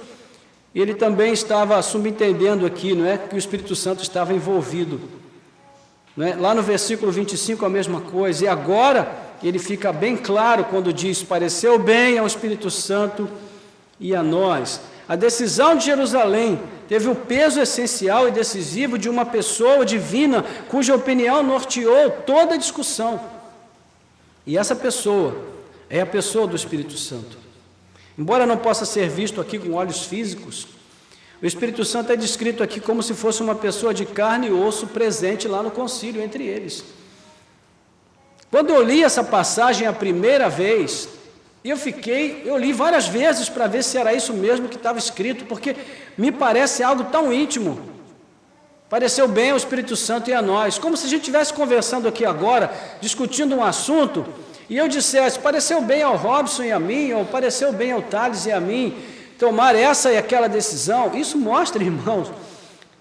S1: ele também estava subentendendo aqui, não é, que o Espírito Santo estava envolvido. Não é? Lá no versículo 25 a mesma coisa, e agora ele fica bem claro quando diz, pareceu bem ao Espírito Santo e a nós. A decisão de Jerusalém teve o peso essencial e decisivo de uma pessoa divina, cuja opinião norteou toda a discussão. E essa pessoa é a pessoa do Espírito Santo. Embora não possa ser visto aqui com olhos físicos, o Espírito Santo é descrito aqui como se fosse uma pessoa de carne e osso presente lá no concílio entre eles. Quando eu li essa passagem a primeira vez, eu li várias vezes para ver se era isso mesmo que estava escrito, porque me parece algo tão íntimo. Pareceu bem ao Espírito Santo e a nós, como se a gente estivesse conversando aqui agora, discutindo um assunto, e eu dissesse, pareceu bem ao Robson e a mim, ou pareceu bem ao Thales e a mim, tomar essa e aquela decisão. Isso mostra, irmãos,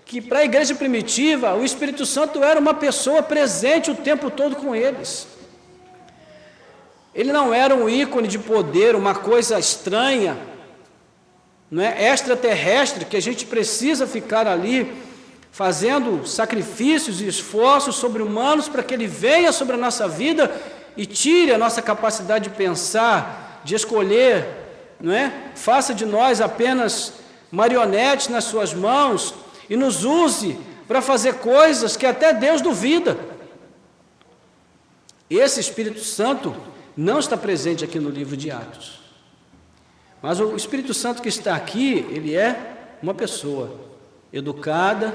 S1: que para a igreja primitiva, o Espírito Santo era uma pessoa presente o tempo todo com eles. Ele não era um ícone de poder, uma coisa estranha, não é, extraterrestre, que a gente precisa ficar ali fazendo sacrifícios e esforços sobre-humanos para que ele venha sobre a nossa vida e tire a nossa capacidade de pensar, de escolher, não é? Faça de nós apenas marionetes nas suas mãos e nos use para fazer coisas que até Deus duvida. Esse Espírito Santo não está presente aqui no livro de Atos. Mas o Espírito Santo que está aqui, ele é uma pessoa educada,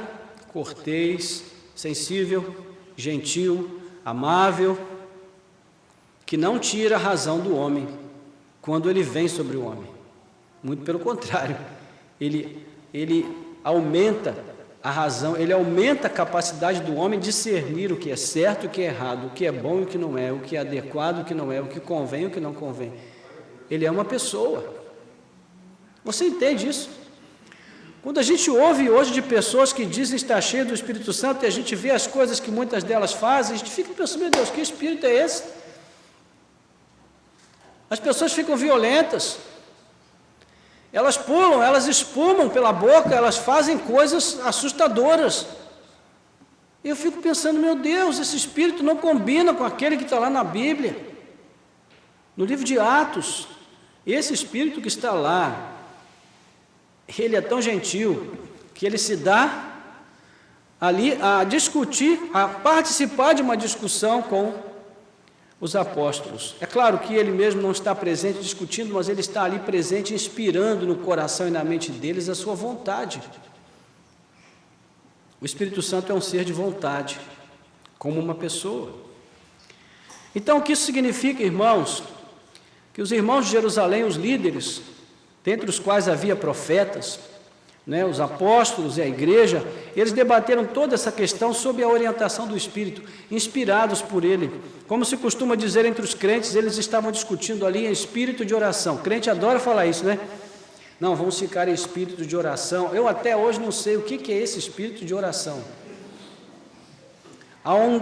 S1: cortês, sensível, gentil, amável, que não tira a razão do homem quando ele vem sobre o homem. Muito pelo contrário, ele aumenta a razão, ele aumenta a capacidade do homem de discernir o que é certo e o que é errado, o que é bom e o que não é, o que é adequado e o que não é, o que convém e o que não convém. Ele é uma pessoa. Você entende isso? Quando a gente ouve hoje de pessoas que dizem estar cheio do Espírito Santo e a gente vê as coisas que muitas delas fazem, a gente fica pensando, meu Deus, que espírito é esse? As pessoas ficam violentas, elas pulam, elas espumam pela boca, elas fazem coisas assustadoras. E eu fico pensando, meu Deus, esse espírito não combina com aquele que está lá na Bíblia, no livro de Atos. Esse espírito que está lá, ele é tão gentil que ele se dá ali a discutir, a participar de uma discussão com os apóstolos. É claro que ele mesmo não está presente discutindo, mas ele está ali presente, inspirando no coração e na mente deles a sua vontade. O Espírito Santo é um ser de vontade, como uma pessoa. Então, o que isso significa, irmãos? Que os irmãos de Jerusalém, os líderes, dentre os quais havia profetas, né, os apóstolos e a igreja, eles debateram toda essa questão sob a orientação do Espírito, inspirados por ele. Como se costuma dizer entre os crentes, eles estavam discutindo ali em espírito de oração. O crente adora falar isso, né? Não, vamos ficar em espírito de oração. Eu até hoje não sei o que é esse espírito de oração.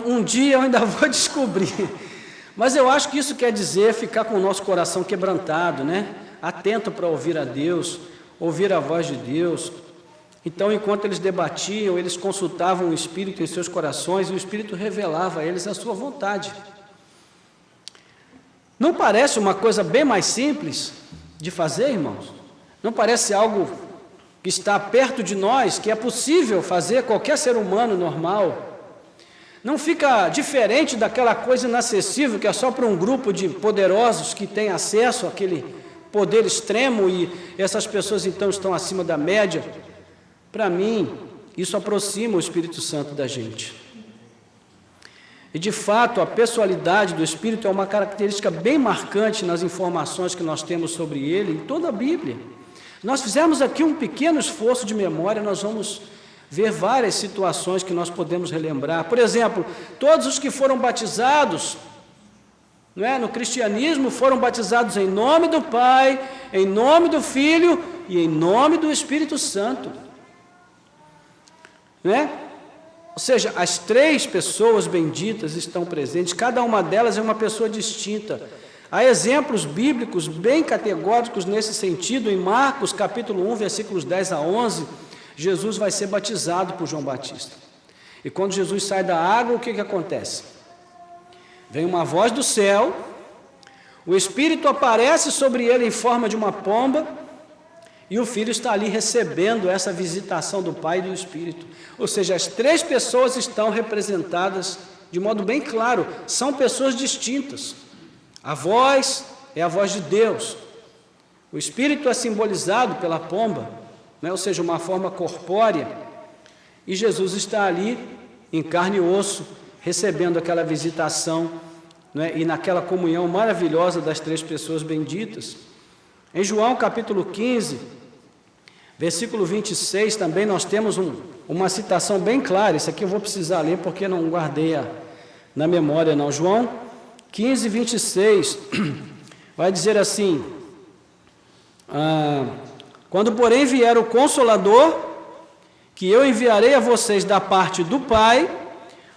S1: Um dia eu ainda vou descobrir. Mas eu acho que isso quer dizer ficar com o nosso coração quebrantado, né? Atento para ouvir a Deus, ouvir a voz de Deus. Então, enquanto eles debatiam, eles consultavam o Espírito em seus corações e o Espírito revelava a eles a sua vontade. Não parece uma coisa bem mais simples de fazer, irmãos? Não parece algo que está perto de nós, que é possível fazer qualquer ser humano normal? Não fica diferente daquela coisa inacessível que é só para um grupo de poderosos que tem acesso àquele poder extremo e essas pessoas então estão acima da média? Para mim, isso aproxima o Espírito Santo da gente. E de fato, a pessoalidade do Espírito é uma característica bem marcante nas informações que nós temos sobre ele em toda a Bíblia. Nós fizemos aqui um pequeno esforço de memória, nós vamos ver várias situações que nós podemos relembrar. Por exemplo, todos os que foram batizados, não é, no cristianismo, foram batizados em nome do Pai, em nome do Filho e em nome do Espírito Santo. Não é? Ou seja, as três pessoas benditas estão presentes, cada uma delas é uma pessoa distinta. Há exemplos bíblicos bem categóricos nesse sentido. Em Marcos, capítulo 1, versículos 10 a 11, Jesus vai ser batizado por João Batista. E quando Jesus sai da água, o que acontece? Vem uma voz do céu, o Espírito aparece sobre ele em forma de uma pomba, e o Filho está ali recebendo essa visitação do Pai e do Espírito. Ou seja, as três pessoas estão representadas de modo bem claro, são pessoas distintas. A voz é a voz de Deus, o Espírito é simbolizado pela pomba, né? Ou seja, uma forma corpórea, e Jesus está ali em carne e osso, recebendo aquela visitação, né? E naquela comunhão maravilhosa das três pessoas benditas. Em João capítulo 15, versículo 26, também nós temos uma citação bem clara. Isso aqui eu vou precisar ler porque não guardei na memória não. João 15, 26, vai dizer assim: quando porém vier o Consolador, que eu enviarei a vocês da parte do Pai,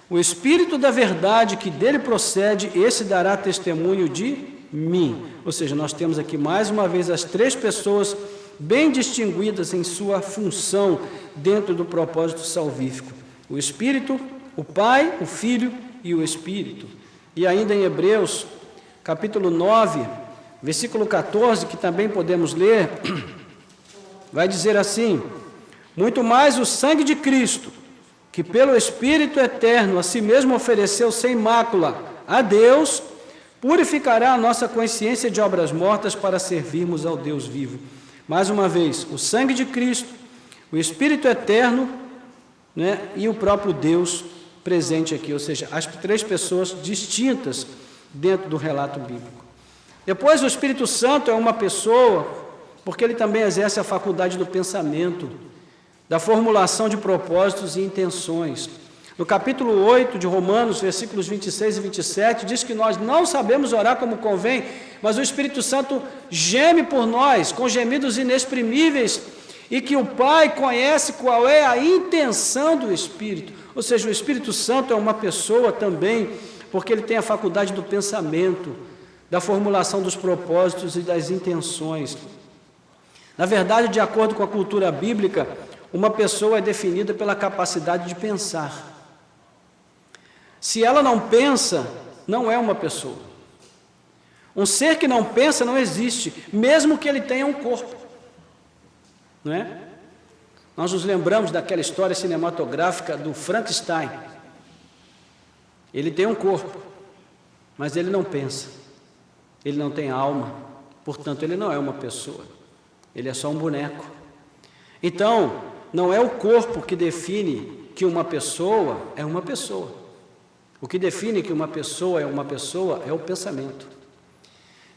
S1: o Espírito da verdade que dele procede, esse dará testemunho de mim. Ou seja, nós temos aqui mais uma vez as três pessoas bem distinguidas em sua função dentro do propósito salvífico: o Espírito, o Pai, o Filho e o Espírito. E ainda em Hebreus, capítulo 9, versículo 14, que também podemos ler, vai dizer assim: muito mais o sangue de Cristo, que pelo Espírito eterno a si mesmo ofereceu sem mácula a Deus, purificará a nossa consciência de obras mortas para servirmos ao Deus vivo. Mais uma vez, o sangue de Cristo, o Espírito eterno, né, e o próprio Deus presente aqui, ou seja, as três pessoas distintas dentro do relato bíblico. Depois, o Espírito Santo é uma pessoa, porque ele também exerce a faculdade do pensamento, da formulação de propósitos e intenções. No capítulo 8 de Romanos, versículos 26 e 27, diz que nós não sabemos orar como convém, mas o Espírito Santo geme por nós, com gemidos inexprimíveis, e que o Pai conhece qual é a intenção do Espírito. Ou seja, o Espírito Santo é uma pessoa também, porque ele tem a faculdade do pensamento, da formulação dos propósitos e das intenções. Na verdade, de acordo com a cultura bíblica, uma pessoa é definida pela capacidade de pensar. Se ela não pensa, não é uma pessoa. Um ser que não pensa não existe, mesmo que ele tenha um corpo. Não é? Nós nos lembramos daquela história cinematográfica do Frankenstein. Ele tem um corpo, mas ele não pensa. Ele não tem alma, portanto, ele não é uma pessoa. Ele é só um boneco. Então, não é o corpo que define que uma pessoa é uma pessoa. O que define que uma pessoa é o pensamento.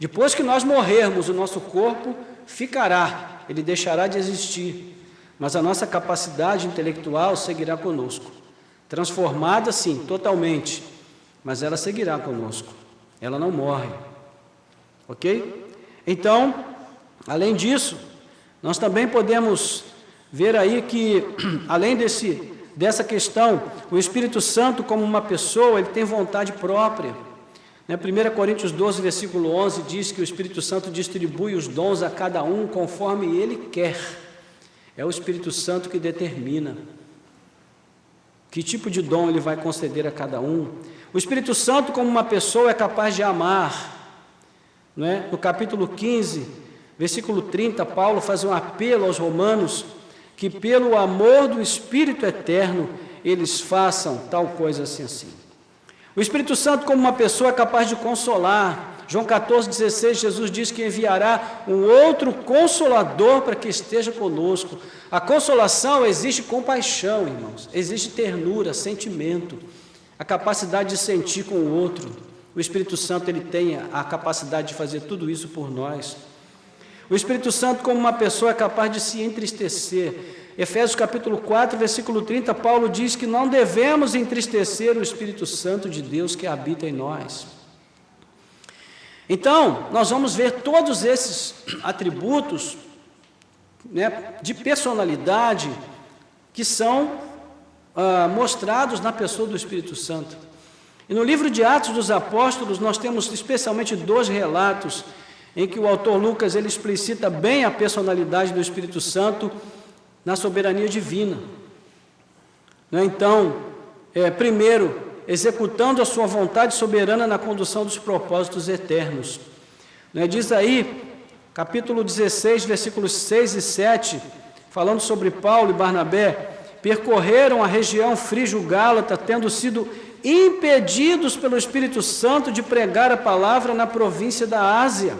S1: Depois que nós morrermos, o nosso corpo ficará, ele deixará de existir, mas a nossa capacidade intelectual seguirá conosco. Transformada, sim, totalmente, mas ela seguirá conosco. Ela não morre. Ok? Então, além disso, nós também podemos ver aí que, além dessa questão, o Espírito Santo, como uma pessoa, ele tem vontade própria. 1 Coríntios 12, versículo 11, diz que o Espírito Santo distribui os dons a cada um conforme ele quer. É o Espírito Santo que determina que tipo de dom ele vai conceder a cada um. O Espírito Santo, como uma pessoa, é capaz de amar. Não é? No capítulo 15, versículo 30, Paulo faz um apelo aos romanos que pelo amor do Espírito eterno eles façam tal coisa assim. O Espírito Santo, como uma pessoa, é capaz de consolar. João 14,16, Jesus diz que enviará um outro consolador para que esteja conosco. A consolação existe compaixão, irmãos, existe ternura, sentimento, a capacidade de sentir com o outro. O Espírito Santo, ele tem a capacidade de fazer tudo isso por nós. O Espírito Santo, como uma pessoa, é capaz de se entristecer. Efésios capítulo 4, versículo 30, Paulo diz que não devemos entristecer o Espírito Santo de Deus que habita em nós. Então, nós vamos ver todos esses atributos, de personalidade que são mostrados na pessoa do Espírito Santo. E no livro de Atos dos Apóstolos, nós temos especialmente 2 relatos em que o autor Lucas ele explicita bem a personalidade do Espírito Santo na soberania divina. Então, primeiro, executando a sua vontade soberana na condução dos propósitos eternos. Diz aí, capítulo 16, versículos 6 e 7, falando sobre Paulo e Barnabé, percorreram a região frígio-gálata, tendo sido impedidos pelo Espírito Santo de pregar a palavra na província da Ásia.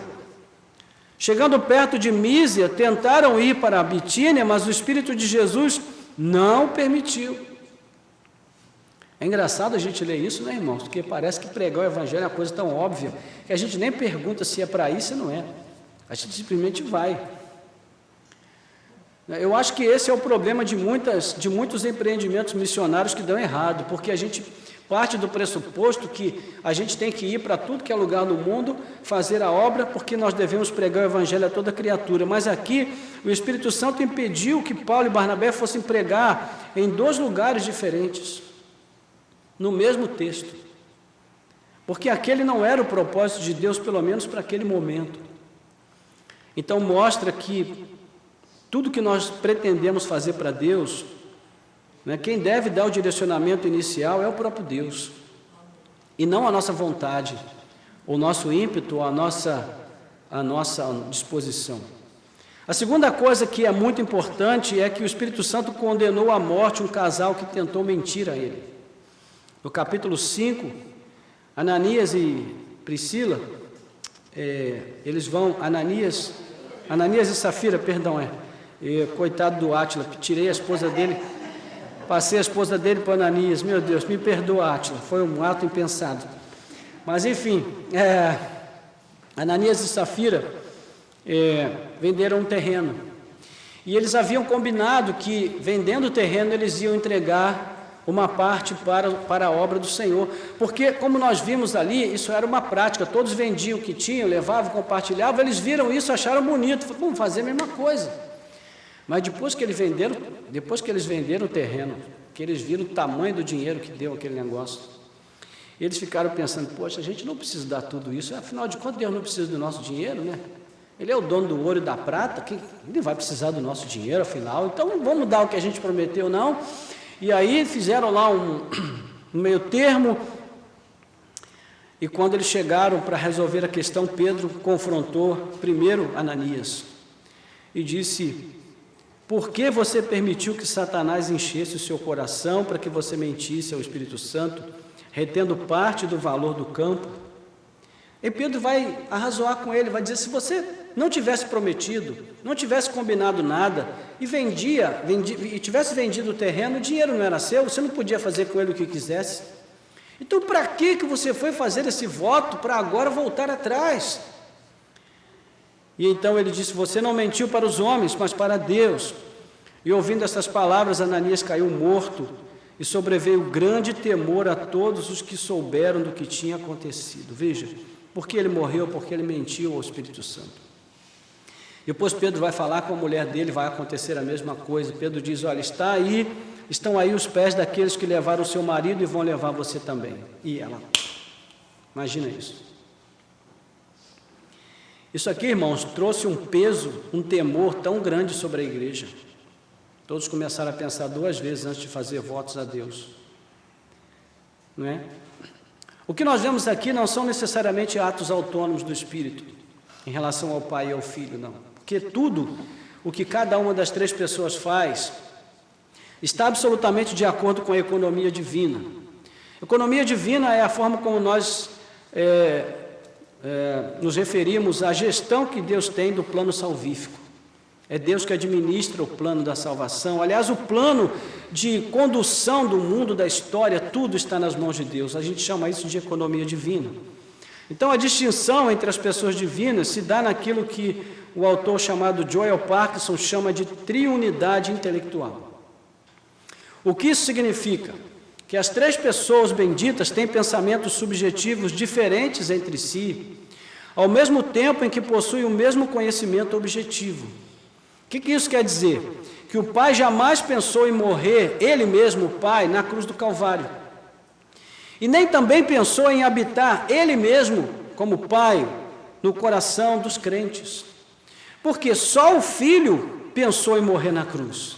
S1: Chegando perto de Mísia, tentaram ir para a Bitínia, mas o Espírito de Jesus não permitiu. É engraçado a gente ler isso, né, irmãos? Porque parece que pregar o Evangelho é uma coisa tão óbvia, que a gente nem pergunta se é para ir, se não é. A gente simplesmente vai. Eu acho que esse é o problema de muitos empreendimentos missionários que dão errado, porque a gente parte do pressuposto que a gente tem que ir para tudo que é lugar no mundo, fazer a obra, porque nós devemos pregar o Evangelho a toda criatura. Mas aqui, o Espírito Santo impediu que Paulo e Barnabé fossem pregar em 2 lugares diferentes, no mesmo texto, porque aquele não era o propósito de Deus, pelo menos para aquele momento. Então mostra que tudo que nós pretendemos fazer para Deus, quem deve dar o direcionamento inicial é o próprio Deus, e não a nossa vontade, o nosso ímpeto, a nossa disposição. A segunda coisa que é muito importante é que o Espírito Santo condenou à morte um casal que tentou mentir a ele. No capítulo 5, Ananias e Priscila, eles vão, Ananias e Safira, coitado do Átila, tirei a esposa dele, passei a esposa dele para Ananias, meu Deus, me perdoa, Átila, foi um ato impensado. Mas enfim, Ananias e Safira venderam um terreno, e eles haviam combinado que, vendendo o terreno, eles iam entregar uma parte para a obra do Senhor, porque, como nós vimos ali, isso era uma prática, todos vendiam o que tinham, levavam, compartilhavam, eles viram isso, acharam bonito, falaram, vamos fazer a mesma coisa. Mas depois que eles venderam o terreno, que eles viram o tamanho do dinheiro que deu aquele negócio, eles ficaram pensando, poxa, a gente não precisa dar tudo isso, afinal de contas Deus não precisa do nosso dinheiro, né? Ele é o dono do ouro e da prata, ele vai precisar do nosso dinheiro, afinal, então não vamos dar o que a gente prometeu, não. E aí fizeram lá um meio termo, e quando eles chegaram para resolver a questão, Pedro confrontou primeiro Ananias e disse, por que você permitiu que Satanás enchesse o seu coração para que você mentisse ao Espírito Santo, retendo parte do valor do campo? E Pedro vai arrazoar com ele, vai dizer, se você não tivesse prometido, não tivesse combinado nada, e tivesse vendido o terreno, o dinheiro não era seu, você não podia fazer com ele o que quisesse. Então, para que você foi fazer esse voto para agora voltar atrás? E então ele disse, você não mentiu para os homens, mas para Deus. E ouvindo essas palavras, Ananias caiu morto, e sobreveio grande temor a todos os que souberam do que tinha acontecido. Veja, porque ele morreu, porque ele mentiu ao Espírito Santo. Depois Pedro vai falar com a mulher dele, vai acontecer a mesma coisa. Pedro diz, olha, estão aí os pés daqueles que levaram o seu marido e vão levar você também. E ela, imagina isso. Isso aqui, irmãos, trouxe um peso, um temor tão grande sobre a igreja. Todos começaram a pensar 2 vezes antes de fazer votos a Deus. Não é? O que nós vemos aqui não são necessariamente atos autônomos do Espírito, em relação ao Pai e ao Filho, não. Porque tudo o que cada uma das 3 pessoas faz está absolutamente de acordo com a economia divina. Economia divina é a forma como nós nos referimos à gestão que Deus tem do plano salvífico. É Deus que administra o plano da salvação. Aliás, o plano de condução do mundo, da história, tudo está nas mãos de Deus. A gente chama isso de economia divina. Então, a distinção entre as pessoas divinas se dá naquilo que o autor chamado Joel Parkinson chama de triunidade intelectual. O que isso significa? Que as 3 pessoas benditas têm pensamentos subjetivos diferentes entre si, ao mesmo tempo em que possuem o mesmo conhecimento objetivo. O que isso quer dizer? Que o Pai jamais pensou em morrer, Ele mesmo, o Pai, na cruz do Calvário. E nem também pensou em habitar Ele mesmo, como Pai, no coração dos crentes. Porque só o Filho pensou em morrer na cruz.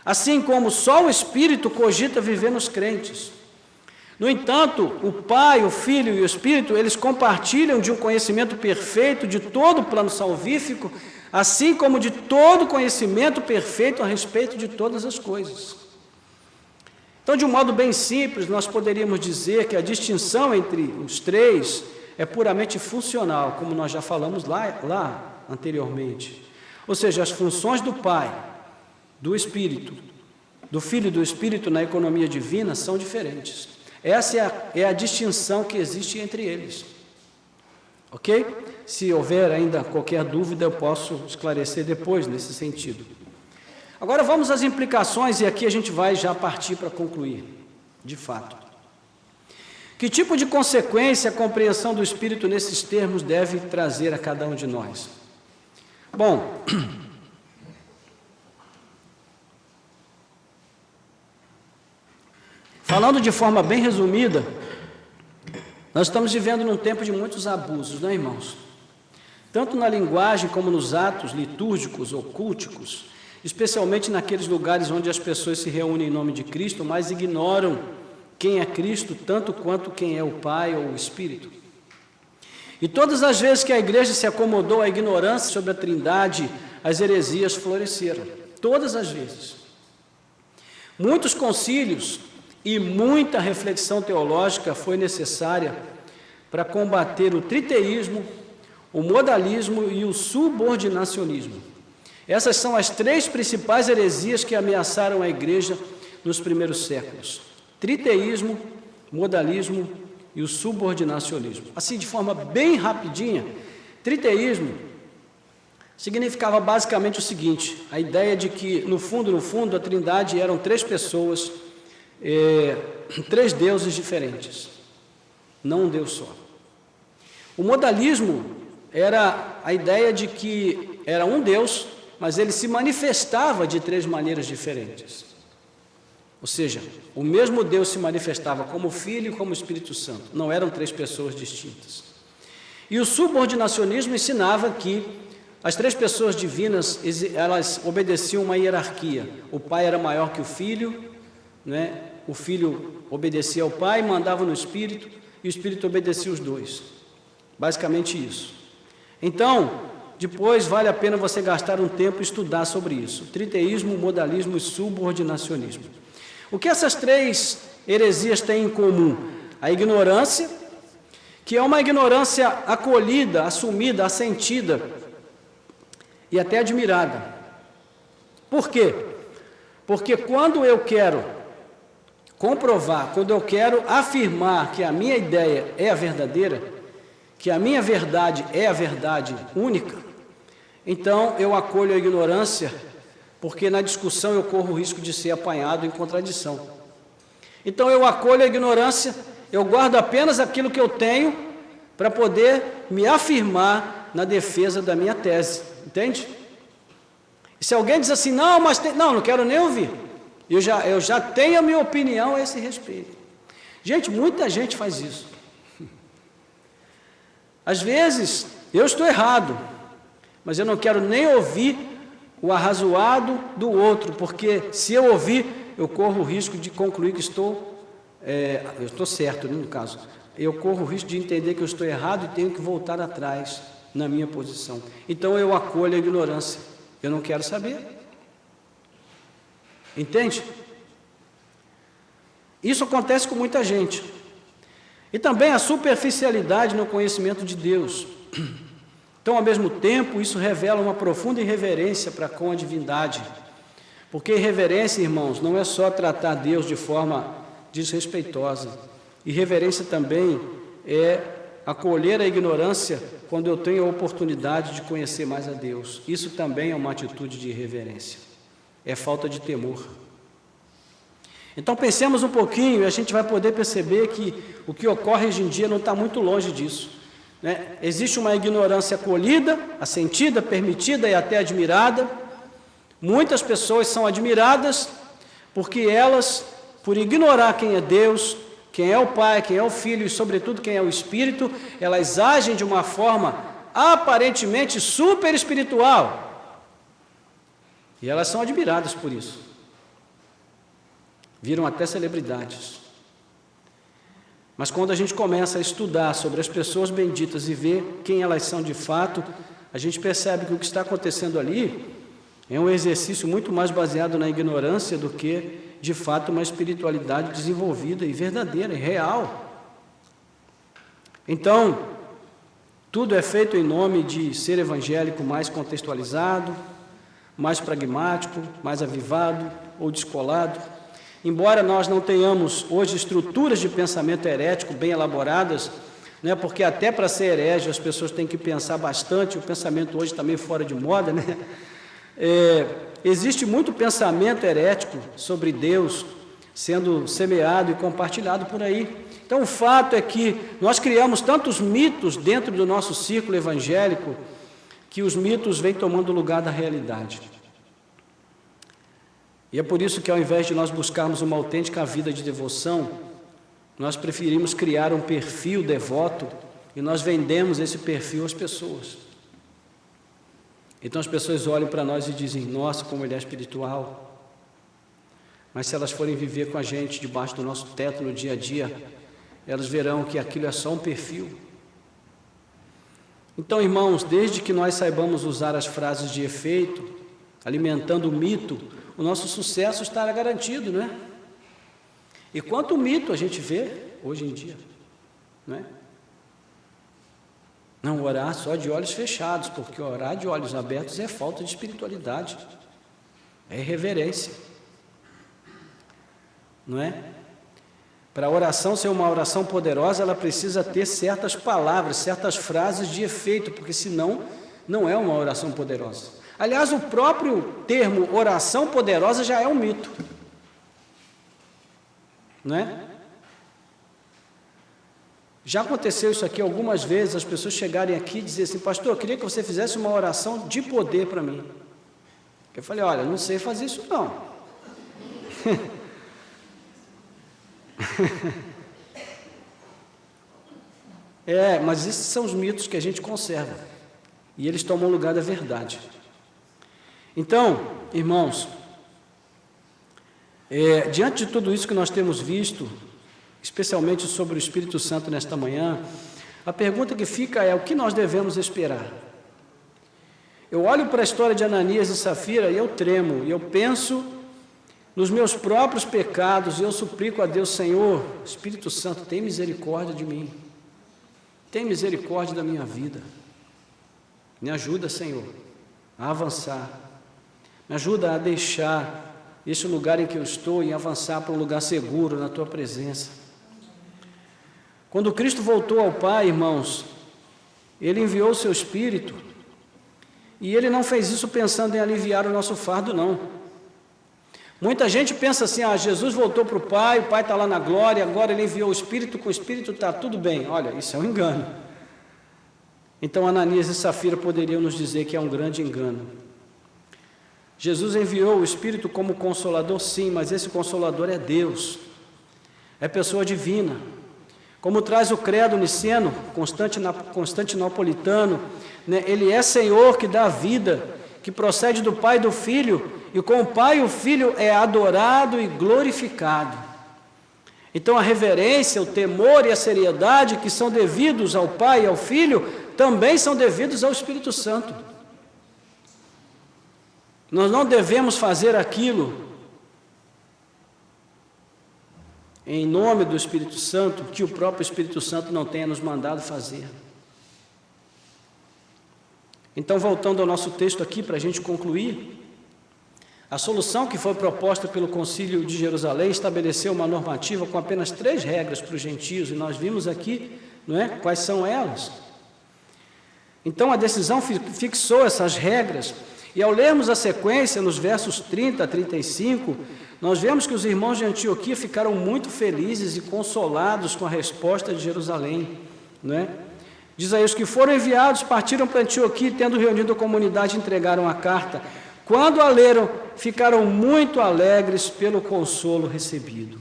S1: Assim como só o Espírito cogita viver nos crentes. No entanto, o Pai, o Filho e o Espírito, eles compartilham de um conhecimento perfeito de todo o plano salvífico, assim como de todo conhecimento perfeito a respeito de todas as coisas. Então, de um modo bem simples, nós poderíamos dizer que a distinção entre os 3 é puramente funcional, como nós já falamos lá anteriormente. Ou seja, as funções do Pai, do Espírito, do Filho e do Espírito na economia divina são diferentes. Essa é a distinção que existe entre eles. Ok? Se houver ainda qualquer dúvida, eu posso esclarecer depois nesse sentido. Agora vamos às implicações, e aqui a gente vai já partir para concluir, de fato. Que tipo de consequência a compreensão do Espírito nesses termos deve trazer a cada um de nós? Bom, falando de forma bem resumida, nós estamos vivendo num tempo de muitos abusos, não é, irmãos? Tanto na linguagem como nos atos litúrgicos ou culticos, especialmente naqueles lugares onde as pessoas se reúnem em nome de Cristo, mas ignoram quem é Cristo tanto quanto quem é o Pai ou o Espírito. E todas as vezes que a igreja se acomodou à ignorância sobre a Trindade, as heresias floresceram. Todas as vezes. Muitos concílios e muita reflexão teológica foi necessária para combater o triteísmo, o modalismo e o subordinacionismo. Essas são as 3 principais heresias que ameaçaram a igreja nos primeiros séculos: triteísmo, modalismo e o subordinacionismo. Assim, de forma bem rapidinha, triteísmo significava basicamente o seguinte: a ideia de que, no fundo, a Trindade eram 3 pessoas, 3 deuses diferentes, não um Deus só. O modalismo era a ideia de que era um Deus, mas ele se manifestava de 3 maneiras diferentes. Ou seja, o mesmo Deus se manifestava como Filho e como Espírito Santo, não eram 3 pessoas distintas. E o subordinacionismo ensinava que as 3 pessoas divinas, elas obedeciam uma hierarquia. O Pai era maior que o Filho, né? O Filho obedecia ao Pai, mandava no Espírito, e o Espírito obedecia os 2. Basicamente isso. Então, depois vale a pena você gastar um tempo e estudar sobre isso: triteísmo, modalismo e subordinacionismo. O que essas 3 heresias têm em comum? A ignorância, que é uma ignorância acolhida, assumida, assentida e até admirada. Por quê? Porque quando eu quero comprovar, quando eu quero afirmar que a minha ideia é a verdadeira, que a minha verdade é a verdade única, então eu acolho a ignorância, porque na discussão eu corro o risco de ser apanhado em contradição. Então eu acolho a ignorância, eu guardo apenas aquilo que eu tenho para poder me afirmar na defesa da minha tese, entende? E se alguém diz assim, não, mas não quero nem ouvir, eu já tenho a minha opinião a esse respeito. Gente, muita gente faz isso. Às vezes, eu estou errado, mas eu não quero nem ouvir o arrazoado do outro, porque se eu ouvir, eu corro o risco de concluir que eu estou certo, no caso. Eu corro o risco de entender que eu estou errado e tenho que voltar atrás na minha posição. Então eu acolho a ignorância. Eu não quero saber. Entende? Isso acontece com muita gente. E também a superficialidade no conhecimento de Deus. Então, ao mesmo tempo, isso revela uma profunda irreverência para com a divindade. Porque irreverência, irmãos, não é só tratar Deus de forma desrespeitosa. Irreverência também é acolher a ignorância quando eu tenho a oportunidade de conhecer mais a Deus. Isso também é uma atitude de irreverência. É falta de temor. Então pensemos um pouquinho e a gente vai poder perceber que o que ocorre hoje em dia não está muito longe disso, né? Existe uma ignorância acolhida, assentida, permitida e até admirada. Muitas pessoas são admiradas porque elas, por ignorar quem é Deus, quem é o Pai, quem é o Filho e, sobretudo, quem é o Espírito, elas agem de uma forma aparentemente super espiritual. E elas são admiradas por isso. Viram até celebridades. Mas quando a gente começa a estudar sobre as pessoas benditas e ver quem elas são de fato, a gente percebe que o que está acontecendo ali é um exercício muito mais baseado na ignorância do que, de fato, uma espiritualidade desenvolvida e verdadeira e real. Então, tudo é feito em nome de ser evangélico mais contextualizado, mais pragmático, mais avivado ou descolado. Embora nós não tenhamos hoje estruturas de pensamento herético bem elaboradas, né, porque até para ser herege as pessoas têm que pensar bastante, o pensamento hoje está meio fora de moda, né? Existe muito pensamento herético sobre Deus sendo semeado e compartilhado por aí. Então o fato é que nós criamos tantos mitos dentro do nosso círculo evangélico que os mitos vêm tomando lugar da realidade. E é por isso que, ao invés de nós buscarmos uma autêntica vida de devoção, nós preferimos criar um perfil devoto e nós vendemos esse perfil às pessoas. Então as pessoas olham para nós e dizem, nossa, como ele é espiritual. Mas se elas forem viver com a gente debaixo do nosso teto no dia a dia, elas verão que aquilo é só um perfil. Então, irmãos, desde que nós saibamos usar as frases de efeito, alimentando o mito, o nosso sucesso estará garantido, não é? E quanto mito a gente vê hoje em dia, não é? Não orar só de olhos fechados, porque orar de olhos abertos é falta de espiritualidade, é irreverência, não é? Para a oração ser uma oração poderosa, ela precisa ter certas palavras, certas frases de efeito, porque senão não é uma oração poderosa. Aliás, o próprio termo oração poderosa já é um mito, não é? Já aconteceu isso aqui algumas vezes, as pessoas chegarem aqui e dizerem assim, pastor, eu queria que você fizesse uma oração de poder para mim. Eu falei, olha, não sei fazer isso não. Mas esses são os mitos que a gente conserva, e eles tomam lugar da verdade. Então, irmãos, diante de tudo isso que nós temos visto, especialmente sobre o Espírito Santo nesta manhã, a pergunta que fica é, o que nós devemos esperar? Eu olho para a história de Ananias e Safira e eu tremo, e eu penso nos meus próprios pecados, e eu suplico a Deus, Senhor, Espírito Santo, tem misericórdia de mim, tem misericórdia da minha vida, me ajuda, Senhor, a avançar, me ajuda a deixar este lugar em que eu estou e avançar para um lugar seguro na Tua presença. Quando Cristo voltou ao Pai, irmãos, Ele enviou o Seu Espírito, e Ele não fez isso pensando em aliviar o nosso fardo, não. Muita gente pensa assim, Jesus voltou para o Pai está lá na glória, agora Ele enviou o Espírito, com o Espírito está tudo bem. Olha, isso é um engano. Então Ananias e Safira poderiam nos dizer que é um grande engano. Jesus enviou o Espírito como Consolador, sim, mas esse Consolador é Deus, é pessoa divina. Como traz o credo niceno, constantinopolitano, né? Ele é Senhor que dá vida, que procede do Pai e do Filho, e com o Pai o Filho é adorado e glorificado. Então a reverência, o temor e a seriedade que são devidos ao Pai e ao Filho, também são devidos ao Espírito Santo. Nós não devemos fazer aquilo em nome do Espírito Santo que o próprio Espírito Santo não tenha nos mandado fazer. Então, voltando ao nosso texto aqui, para a gente concluir, a solução que foi proposta pelo Concílio de Jerusalém estabeleceu uma normativa com apenas 3 regras para os gentios, e nós vimos aqui, não é, quais são elas. Então, a decisão fixou essas regras, e ao lermos a sequência, nos versos 30 a 35, nós vemos que os irmãos de Antioquia ficaram muito felizes e consolados com a resposta de Jerusalém, não é? Diz aí, os que foram enviados partiram para Antioquia e, tendo reunido a comunidade, entregaram a carta. Quando a leram, ficaram muito alegres pelo consolo recebido.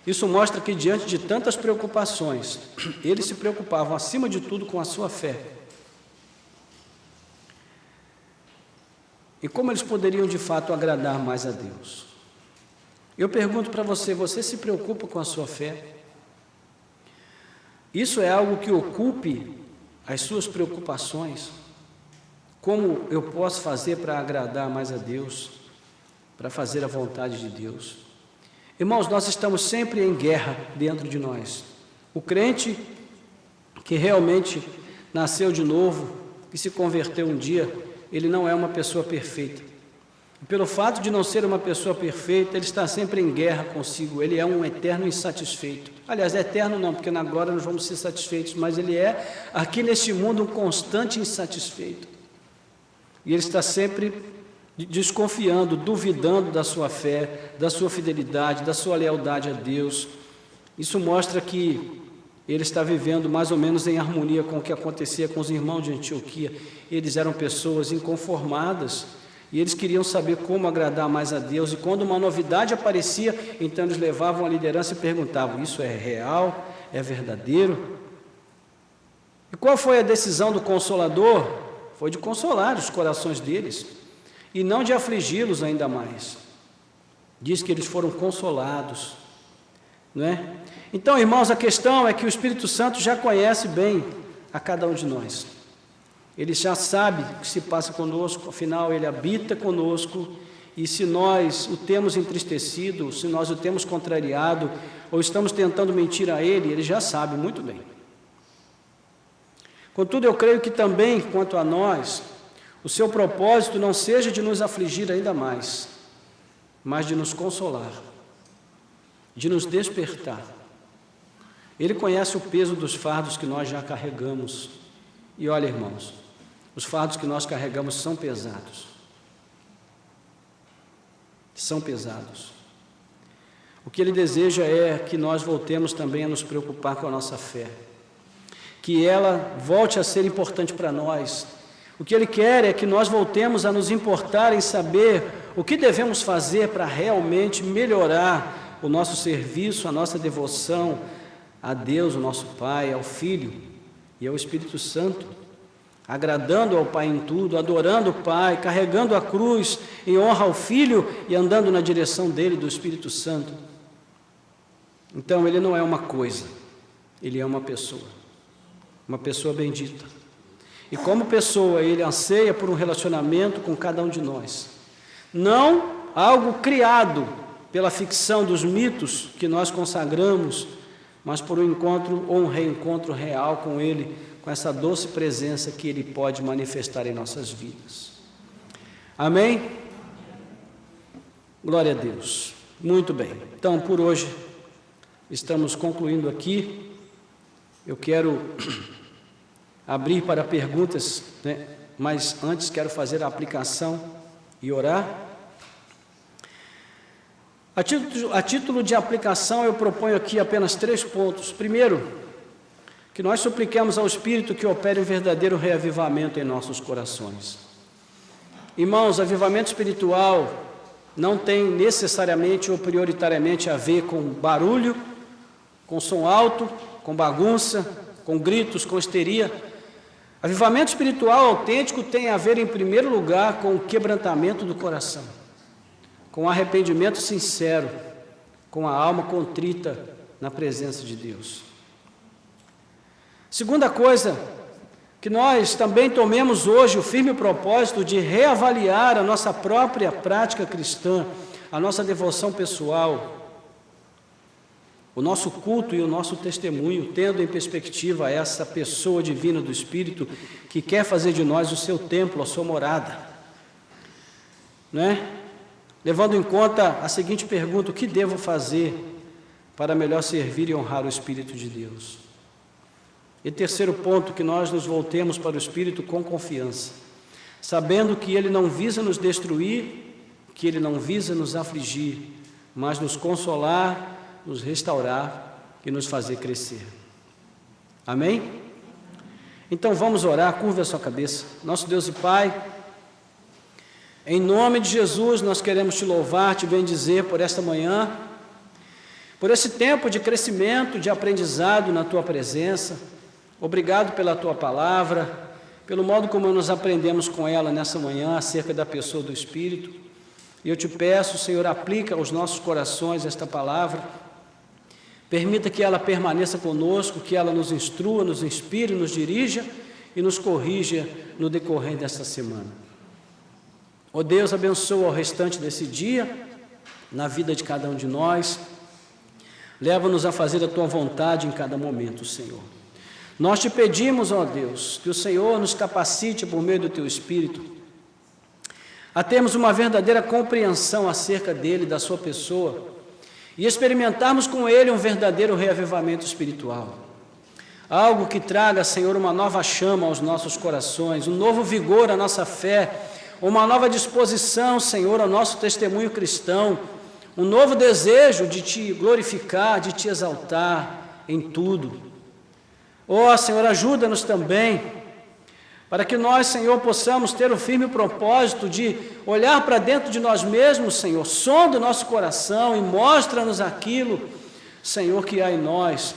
S1: Isso mostra que, diante de tantas preocupações, eles se preocupavam, acima de tudo, com a sua fé. E como eles poderiam, de fato, agradar mais a Deus? Eu pergunto para você, você se preocupa com a sua fé? Isso é algo que ocupe as suas preocupações? Como eu posso fazer para agradar mais a Deus, para fazer a vontade de Deus? Irmãos, nós estamos sempre em guerra dentro de nós. O crente que realmente nasceu de novo, que se converteu um dia, ele não é uma pessoa perfeita. E pelo fato de não ser uma pessoa perfeita, ele está sempre em guerra consigo, ele é um eterno insatisfeito. Aliás, eterno não, porque na glória nós vamos ser satisfeitos, mas ele é, aqui neste mundo, um constante insatisfeito. E ele está sempre desconfiando, duvidando da sua fé, da sua fidelidade, da sua lealdade a Deus. Isso mostra que ele está vivendo mais ou menos em harmonia com o que acontecia com os irmãos de Antioquia. Eles eram pessoas inconformadas e eles queriam saber como agradar mais a Deus. E quando uma novidade aparecia, então eles levavam a liderança e perguntavam, isso é real? É verdadeiro? E qual foi a decisão do Consolador? Foi de consolar os corações deles e não de afligi-los ainda mais. Diz que eles foram consolados, não é? Então, irmãos, a questão é que o Espírito Santo já conhece bem a cada um de nós. Ele já sabe o que se passa conosco, afinal, Ele habita conosco, e se nós o temos entristecido, se nós o temos contrariado, ou estamos tentando mentir a Ele, Ele já sabe muito bem. Contudo, eu creio que também, quanto a nós, o seu propósito não seja de nos afligir ainda mais, mas de nos consolar, de nos despertar. Ele conhece o peso dos fardos que nós já carregamos. E olha, irmãos, os fardos que nós carregamos são pesados. São pesados. O que Ele deseja é que nós voltemos também a nos preocupar com a nossa fé, que ela volte a ser importante para nós. O que Ele quer é que nós voltemos a nos importar em saber o que devemos fazer para realmente melhorar o nosso serviço, a nossa devoção a Deus, o nosso Pai, ao Filho e ao Espírito Santo, agradando ao Pai em tudo, adorando o Pai, carregando a cruz em honra ao Filho e andando na direção dele, do Espírito Santo. Então, Ele não é uma coisa, Ele é uma pessoa bendita. E como pessoa, Ele anseia por um relacionamento com cada um de nós. Não algo criado pela ficção dos mitos que nós consagramos, mas por um encontro ou um reencontro real com Ele, com essa doce presença que Ele pode manifestar em nossas vidas. Amém? Glória a Deus. Muito bem. Então, por hoje, estamos concluindo aqui. Eu quero abrir para perguntas, né? Mas antes quero fazer a aplicação e orar. A título de aplicação, eu proponho aqui apenas 3 pontos. Primeiro, que nós supliquemos ao Espírito que opere um verdadeiro reavivamento em nossos corações. Irmãos, avivamento espiritual não tem necessariamente ou prioritariamente a ver com barulho, com som alto, com bagunça, com gritos, com histeria. Avivamento espiritual autêntico tem a ver, em primeiro lugar, com o quebrantamento do coração, com arrependimento sincero, com a alma contrita na presença de Deus. Segunda coisa, que nós também tomemos hoje o firme propósito de reavaliar a nossa própria prática cristã, a nossa devoção pessoal, o nosso culto e o nosso testemunho, tendo em perspectiva essa pessoa divina do Espírito que quer fazer de nós o seu templo, a sua morada, né? Levando em conta a seguinte pergunta: o que devo fazer para melhor servir e honrar o Espírito de Deus? E terceiro ponto, que nós nos voltemos para o Espírito com confiança, sabendo que Ele não visa nos destruir, que Ele não visa nos afligir, mas nos consolar, nos restaurar e nos fazer crescer. Amém? Então vamos orar, curva a sua cabeça. Nosso Deus e Pai, em nome de Jesus, nós queremos Te louvar, Te bendizer por esta manhã, por esse tempo de crescimento, de aprendizado na Tua presença. Obrigado pela Tua palavra, pelo modo como nós aprendemos com ela nessa manhã acerca da pessoa do Espírito. E eu Te peço, Senhor, aplica aos nossos corações esta palavra, permita que ela permaneça conosco, que ela nos instrua, nos inspire, nos dirija e nos corrija no decorrer desta semana. Ó Deus, abençoa o restante desse dia, na vida de cada um de nós, leva-nos a fazer a Tua vontade em cada momento, Senhor. Nós Te pedimos, ó Deus, que o Senhor nos capacite por meio do Teu Espírito a termos uma verdadeira compreensão acerca dEle, da Sua pessoa, e experimentarmos com Ele um verdadeiro reavivamento espiritual. Algo que traga, Senhor, uma nova chama aos nossos corações, um novo vigor à nossa fé, uma nova disposição, Senhor, ao nosso testemunho cristão, um novo desejo de Te glorificar, de Te exaltar em tudo. Ó Senhor, ajuda-nos também, para que nós, Senhor, possamos ter o firme propósito de olhar para dentro de nós mesmos, Senhor, sonda o nosso coração e mostra-nos aquilo, Senhor, que há em nós,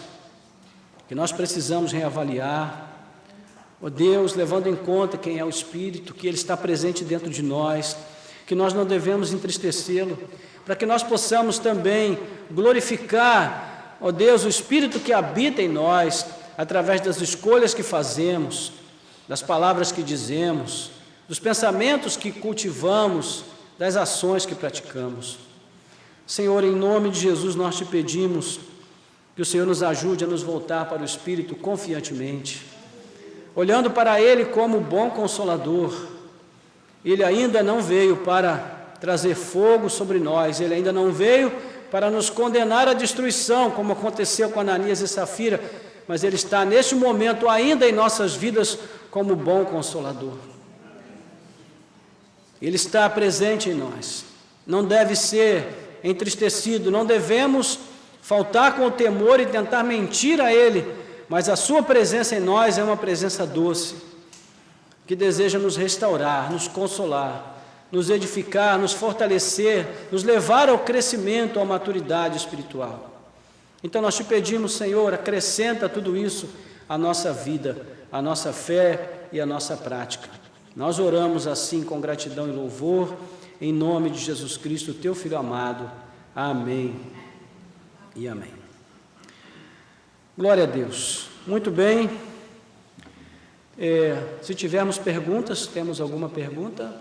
S1: que nós precisamos reavaliar. Ó Deus, levando em conta quem é o Espírito, que Ele está presente dentro de nós, que nós não devemos entristecê-lo, para que nós possamos também glorificar, ó Deus, o Espírito que habita em nós, através das escolhas que fazemos, das palavras que dizemos, dos pensamentos que cultivamos, das ações que praticamos. Senhor, em nome de Jesus, nós Te pedimos que o Senhor nos ajude a nos voltar para o Espírito confiantemente, olhando para Ele como bom Consolador. Ele ainda não veio para trazer fogo sobre nós, Ele ainda não veio para nos condenar à destruição, como aconteceu com Ananias e Safira, mas Ele está neste momento ainda em nossas vidas como bom Consolador. Ele está presente em nós, não deve ser entristecido, não devemos faltar com o temor e tentar mentir a Ele, mas a Sua presença em nós é uma presença doce, que deseja nos restaurar, nos consolar, nos edificar, nos fortalecer, nos levar ao crescimento, à maturidade espiritual. Então nós Te pedimos, Senhor, acrescenta tudo isso à nossa vida, à nossa fé e à nossa prática. Nós oramos assim com gratidão e louvor, em nome de Jesus Cristo, Teu Filho amado. Amém e amém. Glória a Deus. Muito bem. Se tivermos perguntas, temos alguma pergunta?